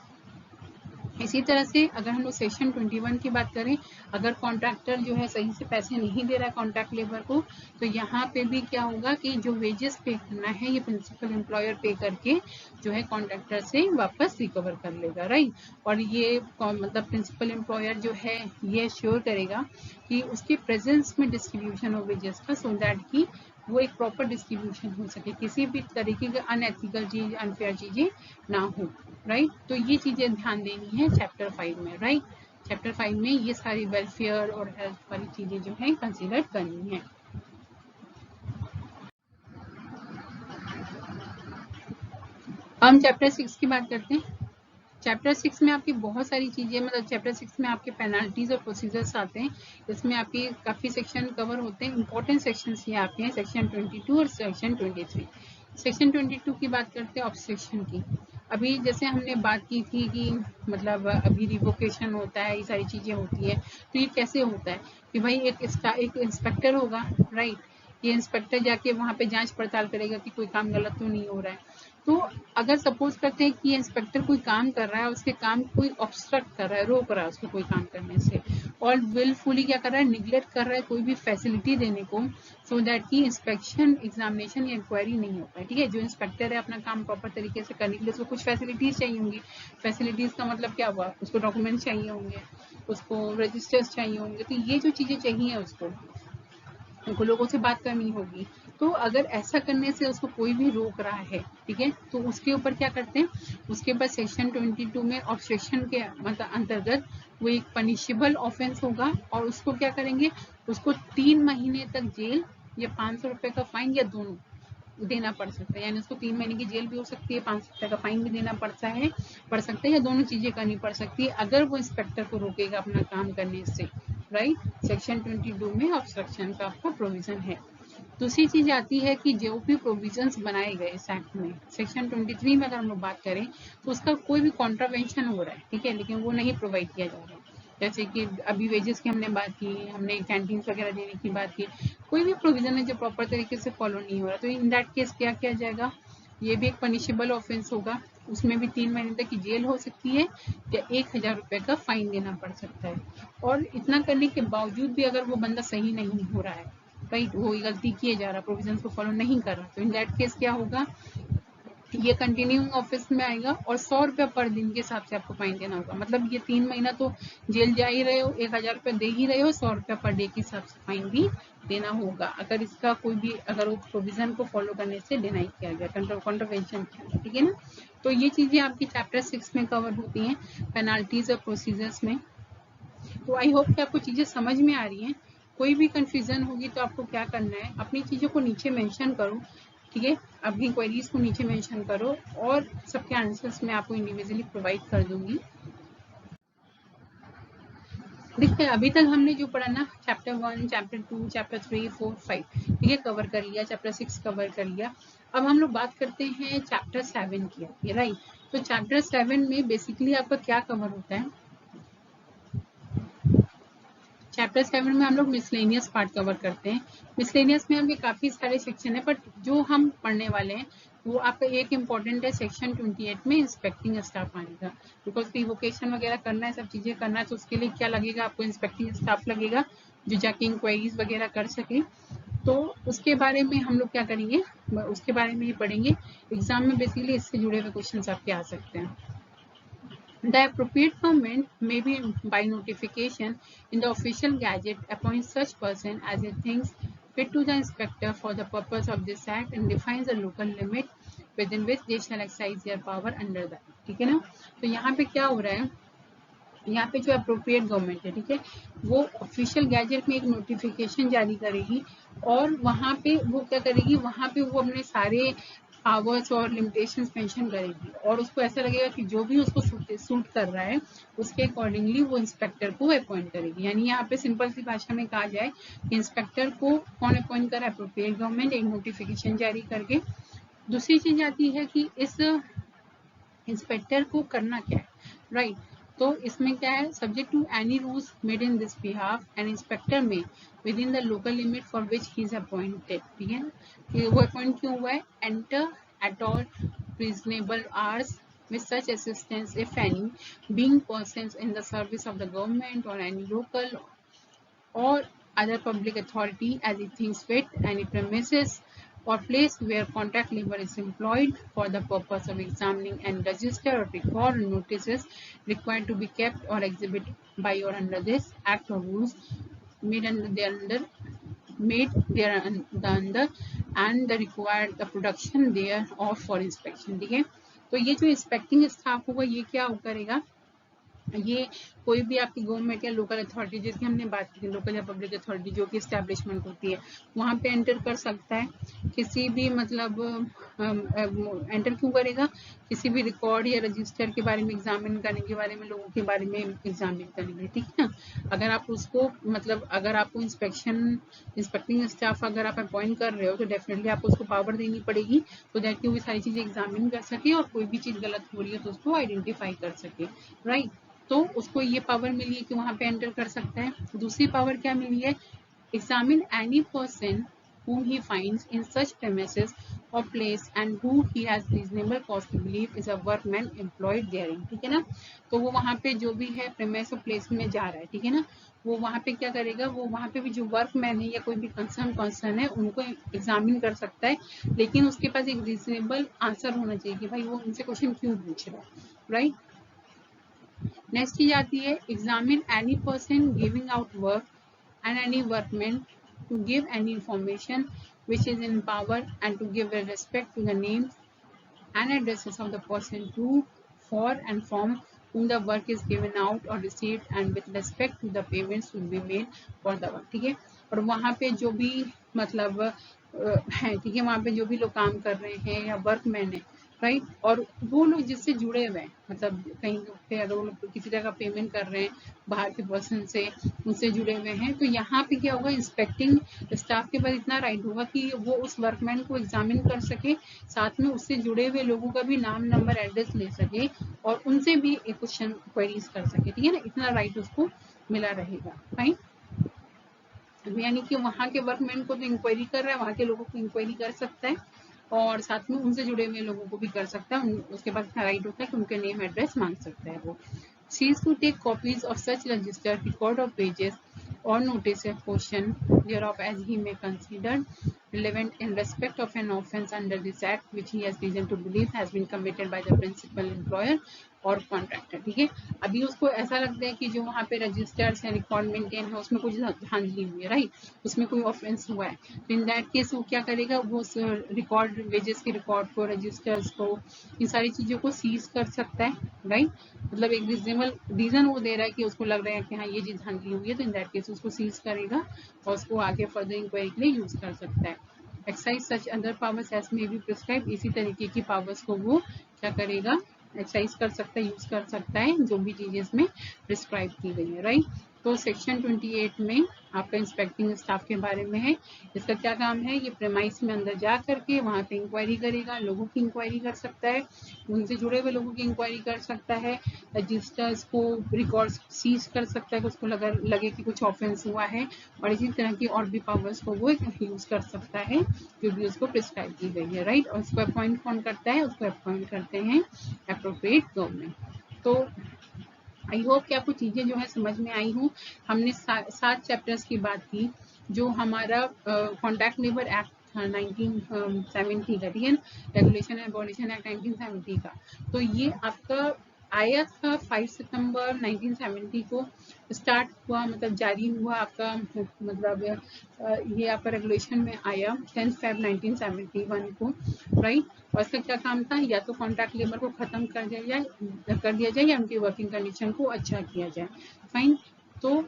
इसी तरह से अगर हम लोग सेक्शन 21 की बात करें, अगर कॉन्ट्रैक्टर जो है सही से पैसे नहीं दे रहा है कॉन्ट्रैक्ट लेबर को, तो यहाँ पे भी क्या होगा कि जो वेजेस पे करना है ये प्रिंसिपल एम्प्लॉयर पे करके जो है कॉन्ट्रैक्टर से वापस रिकवर कर लेगा, राइट। और ये मतलब प्रिंसिपल एम्प्लॉयर जो है ये श्योर करेगा कि उसके प्रेजेंस में डिस्ट्रीब्यूशन हो वेजेस का, सो दैट की वो एक प्रॉपर डिस्ट्रीब्यूशन हो सके, किसी भी तरीके के अनएथिकल चीज, अनफेयर चीजें ना हो, राइट। तो ये चीजें ध्यान देनी है चैप्टर 5 में, राइट। चैप्टर 5 में ये सारी वेलफेयर और हेल्थ वाली चीजें जो है कंसीडर करनी है। हम चैप्टर 6 की बात करते हैं। चैप्टर 6 में आपकी बहुत सारी चीजें, मतलब चैप्टर 6 में आपके पेनाल्टीज और प्रोसीजर्स आते हैं। इसमें आपकी काफी सेक्शन कवर होते हैं। इंपॉर्टेंट सेक्शंस ये आपके हैं सेक्शन 22 और सेक्शन 23। सेक्शन 22 की बात करते हैं ऑब्स्ट्रक्शन की। अभी जैसे हमने बात की थी कि मतलब अभी रिवोकेशन होता है, ये सारी चीजें होती है, तो ये कैसे होता है कि भाई एक इंस्पेक्टर होगा, राइट। ये इंस्पेक्टर जाके वहां पे जांच पड़ताल करेगा कि कोई काम गलत तो नहीं हो रहा है। तो अगर सपोज करते हैं कि इंस्पेक्टर कोई काम कर रहा है, उसके काम कोई ऑब्स्ट्रक्ट कर रहा है, रोक रहा है उसको कोई काम करने से, और विलफुली क्या कर रहा है, निग्लेक्ट कर रहा है कोई भी फैसिलिटी देने को, सो दैट की इंस्पेक्शन, एग्जामिनेशन या इंक्वायरी नहीं हो पाए, ठीक है। जो इंस्पेक्टर है अपना काम प्रॉपर तरीके से करने के लिए उसको कुछ फैसिलिटीज चाहिए होंगी। फैसिलिटीज का मतलब क्या हुआ, उसको डॉक्यूमेंट चाहिए होंगे, उसको रजिस्टर्स चाहिए होंगे, तो ये जो चीजें चाहिए उसको लोगों से बात करनी होगी। तो अगर ऐसा करने से उसको कोई भी रोक रहा है, ठीक है, तो उसके ऊपर क्या करते हैं, उसके ऊपर सेक्शन 22 में ऑब्स्ट्रक्शन के मतलब अंतर्गत वो एक पनिशेबल ऑफेंस होगा, और उसको क्या करेंगे, उसको 3 महीने तक जेल या 500 रुपए का फाइन या दोनों देना पड़ सकता है। यानी उसको 3 महीने की जेल भी हो सकती है, 500 रुपए का फाइन भी देना पड़ सकता है, या दोनों चीजें करनी पड़ सकती है अगर वो इंस्पेक्टर को रोकेगा अपना काम करने से, राइट। सेक्शन 22 में ऑब्स्ट्रक्शन का आपका प्रोविजन है। दूसरी चीज आती है कि जो भी प्रोविजंस बनाए गए इस एक्ट में, सेक्शन 23 में अगर हम लोग बात करें, तो उसका कोई भी कॉन्ट्रावेंशन हो रहा है, ठीक है, लेकिन वो नहीं प्रोवाइड किया जा रहा है। जैसे कि अभी वेजेस की हमने बात की, हमने कैंटीन वगैरह देने की बात की, कोई भी प्रोविजन है जो प्रॉपर तरीके से फॉलो नहीं हो रहा, तो इन दैट केस क्या किया जाएगा, ये भी एक पनिशेबल ऑफेंस होगा। उसमें भी 3 महीने तक की जेल हो सकती है या 1000 रुपए का फाइन देना पड़ सकता है। और इतना करने के बावजूद भी अगर वो बंदा सही नहीं हो रहा है, राइट, वो गलती किए जा रहा, प्रोविजन को फॉलो नहीं कर रहा, तो इन दैट केस क्या होगा, ये कंटिन्यूइंग ऑफिस में आएगा और 100 रुपया पर दिन के हिसाब से आपको फाइन देना होगा। मतलब ये 3 महीना तो जेल जा ही रहे हो, 1000 रुपया दे ही रहे हो, 100 रुपया पर डे के हिसाब से फाइन भी देना होगा, अगर इसका कोई भी, अगर वो प्रोविजन को फॉलो करने से डिनाई किया गया, कॉन्ट्रवेंशन किया गया, ठीक है ना। तो ये चीजें आपकी चैप्टर 6 में कवर होती हैं, पेनाल्टीज और प्रोसीजर्स में। तो आई होप कि आपको चीजें समझ में आ रही हैं। कोई भी कंफ्यूजन होगी तो आपको क्या करना है, अपनी चीजों को नीचे मेंशन करो, ठीक है, अपनी क्वेरीज को नीचे मेंशन करो, और सबके आंसर्स मैं आपको इंडिविजुअली प्रोवाइड कर दूंगी। देखिए अभी तक हमने जो पढ़ा ना, चैप्टर 1, चैप्टर 2, चैप्टर 3, 4, 5, ठीक है, कवर कर लिया, चैप्टर 6 कवर कर लिया। अब हम लोग बात करते हैं चैप्टर 7 की, राइट। तो चैप्टर 7 में बेसिकली आपका क्या कवर होता है, चैप्टर 7 में हम लोग मिसलेनियस पार्ट कवर करते हैं। मिसलेनियस में हमें काफी सारे सेक्शन है, बट जो हम पढ़ने वाले हैं वो आपका एक इम्पॉर्टेंट है सेक्शन 28 में इंस्पेक्टिंग स्टाफ आने का, बिकॉज रिवोकेशन वगैरह करना है, सब चीजें करना है, तो उसके लिए क्या लगेगा, आपको इंस्पेक्टिंग स्टाफ लगेगा जो जाके इंक्वायरीज वगैरह कर सके। तो उसके बारे में हम लोग क्या करेंगे, उसके बारे में ही पढ़ेंगे। एग्जाम में बेसिकली इससे जुड़े हुए क्वेश्चन आपके आ सकते हैं। The appropriate government may be by notification in the official gazette appoints such person as it thinks fit to the inspector for the purpose of this act and defines a local limit within which they shall exercise their power under the act, ठीक है ना। तो यहाँ पे क्या हो रहा है, यहाँ पे जो अप्रोप्रिएट गवर्नमेंट है, ठीक है, वो ऑफिशियल गैजेट में एक नोटिफिकेशन जारी करेगी, और वहाँ पे वो क्या करेगी, वहाँ पे वो अपने सारे पावर्स और लिमिटेशंस मेंशन करेगी, और उसको ऐसा लगेगा कि जो भी उसको सूट कर रहा है उसके अकॉर्डिंगली वो इंस्पेक्टर को अपॉइंट करेगी। यानी यहाँ पे सिंपल सी भाषा में कहा जाए कि इंस्पेक्टर को कौन अपॉइंट कर रहा है, अप्रोप्रिएट गवर्नमेंट, एक नोटिफिकेशन जारी करके। दूसरी चीज आती है कि इस इंस्पेक्टर को करना क्या है, राइट। तो इसमें क्या है, subject to any rules made in this behalf an inspector may within the local limit for which he is appointed, ठीक है ना, कि वो अपॉइंट क्यों हुआ है, enter at all reasonable hours with such assistance, if any, being persons in the service of the government or any local or other public authority as it thinks fit, any premises or place where contract labor is employed for the purpose of examining and register or record notices required to be kept or exhibited by or under this act or rules made there under and the required the production there of for inspection. ठीक है, तो ये जो inspecting staff होगा ये क्या करेगा, ये कोई भी आपकी गवर्नमेंट या लोकल अथॉरिटी जिसकी हमने बात की, लोकल या पब्लिक अथॉरिटी जो कि एस्टैब्लिशमेंट होती है वहाँ पे एंटर कर सकता है। किसी भी मतलब एंटर क्यों करेगा, किसी भी रिकॉर्ड या रजिस्टर के बारे में एग्जामिन करने के बारे में, लोगों के बारे में एग्जामिन करेंगे। ठीक है ना, अगर आप उसको मतलब अगर आपको इंस्पेक्टिंग स्टाफ अगर आप अपॉइंट कर रहे हो तो डेफिनेटली आपको उसको पावर देनी पड़ेगी तो दैट कि वो सारी चीज़ें एग्जामिन कर सके और कोई भी चीज़ गलत हो रही है तो उसको आइडेंटिफाई कर सके। राइट, तो उसको ये पावर मिली है कि वहां पे एंटर कर सकता है। दूसरी पावर क्या मिली है, examine any person whom he finds in such premises or place and who he has reasonable cause to believe is a workman employed therein। ठीक है ना, तो वो वहां पे जो भी है प्रेमिस और प्लेस में जा रहा है, ठीक है ना, वो वहां पे क्या करेगा, वो वहां पे भी जो वर्कमैन है या कोई भी कंसर्न है उनको एग्जामिन कर सकता है, लेकिन उसके पास एक रीजनेबल आंसर होना चाहिए कि भाई वो उनसे क्वेश्चन क्यों पूछ रहा है। राइट, नेक्स्ट चीज आती है examine any person giving out work and any workman to give any information which is in power and to give respect to the names and addresses of the person to for and from whom the work is given out or received and with respect to the payments to be made for the work। ठीक है, और वहाँ पे जो भी मतलब है, ठीक है, वहाँ पे जो भी लोग काम कर रहे हैं या वर्कमैन है, राइट, और वो लोग जिससे जुड़े हुए हैं, मतलब कहीं पे अगर वो लोग किसी तरह का पेमेंट कर रहे हैं बाहर के पर्सन से, उनसे जुड़े हुए हैं, तो यहाँ पे क्या होगा, इंस्पेक्टिंग स्टाफ के पास इतना राइट होगा कि वो उस वर्कमैन को एग्जामिन कर सके, साथ में उससे जुड़े हुए लोगों का भी नाम नंबर एड्रेस ले सके और उनसे भी एक क्वेश्चन क्वेरीज कर सके। ठीक है ना, इतना राइट उसको मिला रहेगा। फाइन, यानी कि वहाँ के वर्कमैन को तो इंक्वायरी कर रहा है, वहाँ के लोगों को इंक्वायरी कर सकता है और साथ में उनसे जुड़े हुए लोगों को भी कर सकता है, उसके बाद राइट होता है कि उनके नेम एड्रेस मांग सकता है वो। Seize to take copies of such register record of pages or notice a question thereof as he may consider relevant in respect of an offence under this act which he has reason to believe has been committed by the principal employer और contractor. ठीक है, अभी उसको ऐसा लगता है कि जो वहाँ पे रजिस्टर्स है, रिकॉर्ड मेंटेन है, उसमें कुछ धांधली हुई है, राइट, उसमें कोई ऑफेंस हुआ है, तो इन दैट केस वो क्या करेगा, वो रिकॉर्ड वेजेस के रिकॉर्ड को, रजिस्टर्स को, इन सारी चीज़ों को सीज कर सकता है। राइट, मतलब एक रीजनेबल रीजन वो दे रहा है कि उसको लग रहा है कि हाँ ये चीज़ धांधली हुई है, तो इन दैट केस उसको सीज करेगा और उसको आगे फर्दर इंक्वायरी के लिए यूज कर सकता है। Exercise such other powers as may be prescribe, इसी तरीके की पावर्स को वो क्या करेगा, एक्सरसाइज कर सकता है, यूज कर सकता है, जो भी चीजें इसमें प्रिस्क्राइब की गई है। राइट, तो सेक्शन 28 में आपका इंस्पेक्टिंग स्टाफ के बारे में है। इसका क्या काम है, ये प्रेमाइस में अंदर जा करके वहाँ पे इंक्वायरी करेगा, लोगों की इंक्वायरी कर सकता है, उनसे जुड़े हुए लोगों की इंक्वायरी कर सकता है, रजिस्टर्स को, रिकॉर्ड्स सीज कर सकता है कि उसको लगे कि कुछ ऑफेंस हुआ है, और इसी तरह की और भी पावर्स को वो यूज कर सकता है जो भी उसको प्रिस्क्राइब की गई है। राइट, और इसको अपॉइंट कौन करता है, उसको अपॉइंट करते हैं एप्रोप्रिएट गवर्नमेंट। तो आई होप कि आपको चीजें जो है समझ में आई हूँ। हमने 7 चैप्टर्स की बात की, जो हमारा कॉन्ट्रैक्ट लेबर एक्ट था 1970 का, ठीक है, रेगुलेशन एंड एबॉलिशन एक्ट 1970 का, तो ये आपका आया था 5 सितंबर 1970 को स्टार्ट हुआ, मतलब जारी हुआ आपका, मतलब ये आपका रेगुलेशन में आया 10 फेब 1971 को। राइट, और इसका क्या काम था, या तो कॉन्ट्रैक्ट लेबर को खत्म कर दिया जाए या उनकी वर्किंग कंडीशन को अच्छा किया जाए। फाइन, तो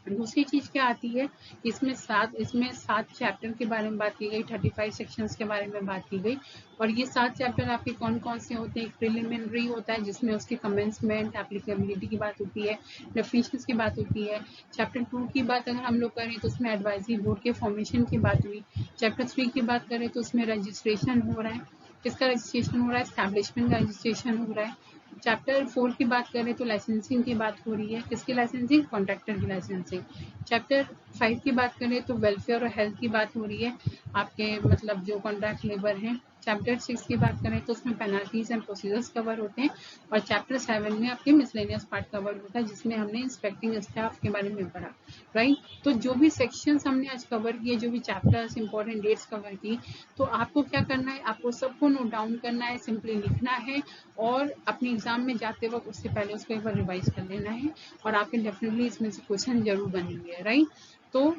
दूसरी चीज क्या आती है, इसमें 7 चैप्टर के बारे में बात की गई, 35 सेक्शंस के बारे में बात की गई, और ये 7 चैप्टर आपके कौन कौन से होते हैं, एक प्रिलिमिनरी होता है जिसमें उसके कमेंसमेंट, एप्लीकेबिलिटी की बात होती है, डेफिनेशंस की बात होती है। चैप्टर 2 की बात अगर हम लोग करें तो उसमें एडवाइजरी बोर्ड के फॉर्मेशन की बात हुई। चैप्टर 3 की बात करें तो उसमें रजिस्ट्रेशन हो रहा है, किसका रजिस्ट्रेशन हो रहा है, एस्टैब्लिशमेंट का रजिस्ट्रेशन हो रहा है। चैप्टर 4 की बात करें तो लाइसेंसिंग की बात हो रही है, किसकी लाइसेंसिंग, कॉन्ट्रैक्टर की लाइसेंसिंग। चैप्टर 5 की बात करें तो वेलफेयर और हेल्थ की बात हो रही है, आपके मतलब जो कॉन्ट्रैक्ट लेबर हैं चैप्टर 6 की बात करें तो उसमें पेनल्टीज एंड प्रोसीजर्स कवर होते हैं, और चैप्टर 7 में आपके मिसलेनियस पार्ट कवर होता है जिसमें हमने इंस्पेक्टिंग स्टाफ के बारे में पढ़ा, राइट। तो जो भी सेक्शंस हमने आज कवर किए, जो भी चैप्टर्स इंपॉर्टेंट डेट्स कवर की, तो आपको क्या करना है, आपको सबको नोट डाउन करना है, सिंपली लिखना है, और अपने एग्जाम में जाते वक्त उससे पहले उसको एक बार रिवाइज कर लेना है, और आपके डेफिनेटली इसमें से क्वेश्चन जरूर बनेंगे, राइट। तो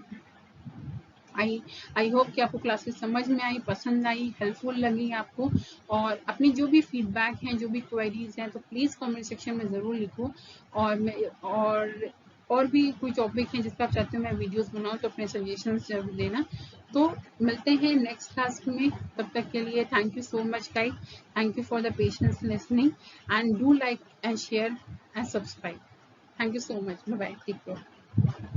आई होप कि आपको क्लासेस समझ में आई, पसंद आई, हेल्पफुल लगी आपको, और अपनी जो भी फीडबैक हैं, जो भी क्वेरीज हैं, तो प्लीज़ कमेंट सेक्शन में ज़रूर लिखो, और मैं और भी कोई टॉपिक है जिस पर आप चाहते हो मैं वीडियोस बनाऊं तो अपने सजेशंस जरूर देना। तो मिलते हैं नेक्स्ट क्लास में, तब तक के लिए thank you so much guys, thank you for the patience listening, and do like and share and subscribe. Thank you so much, bye bye, take care.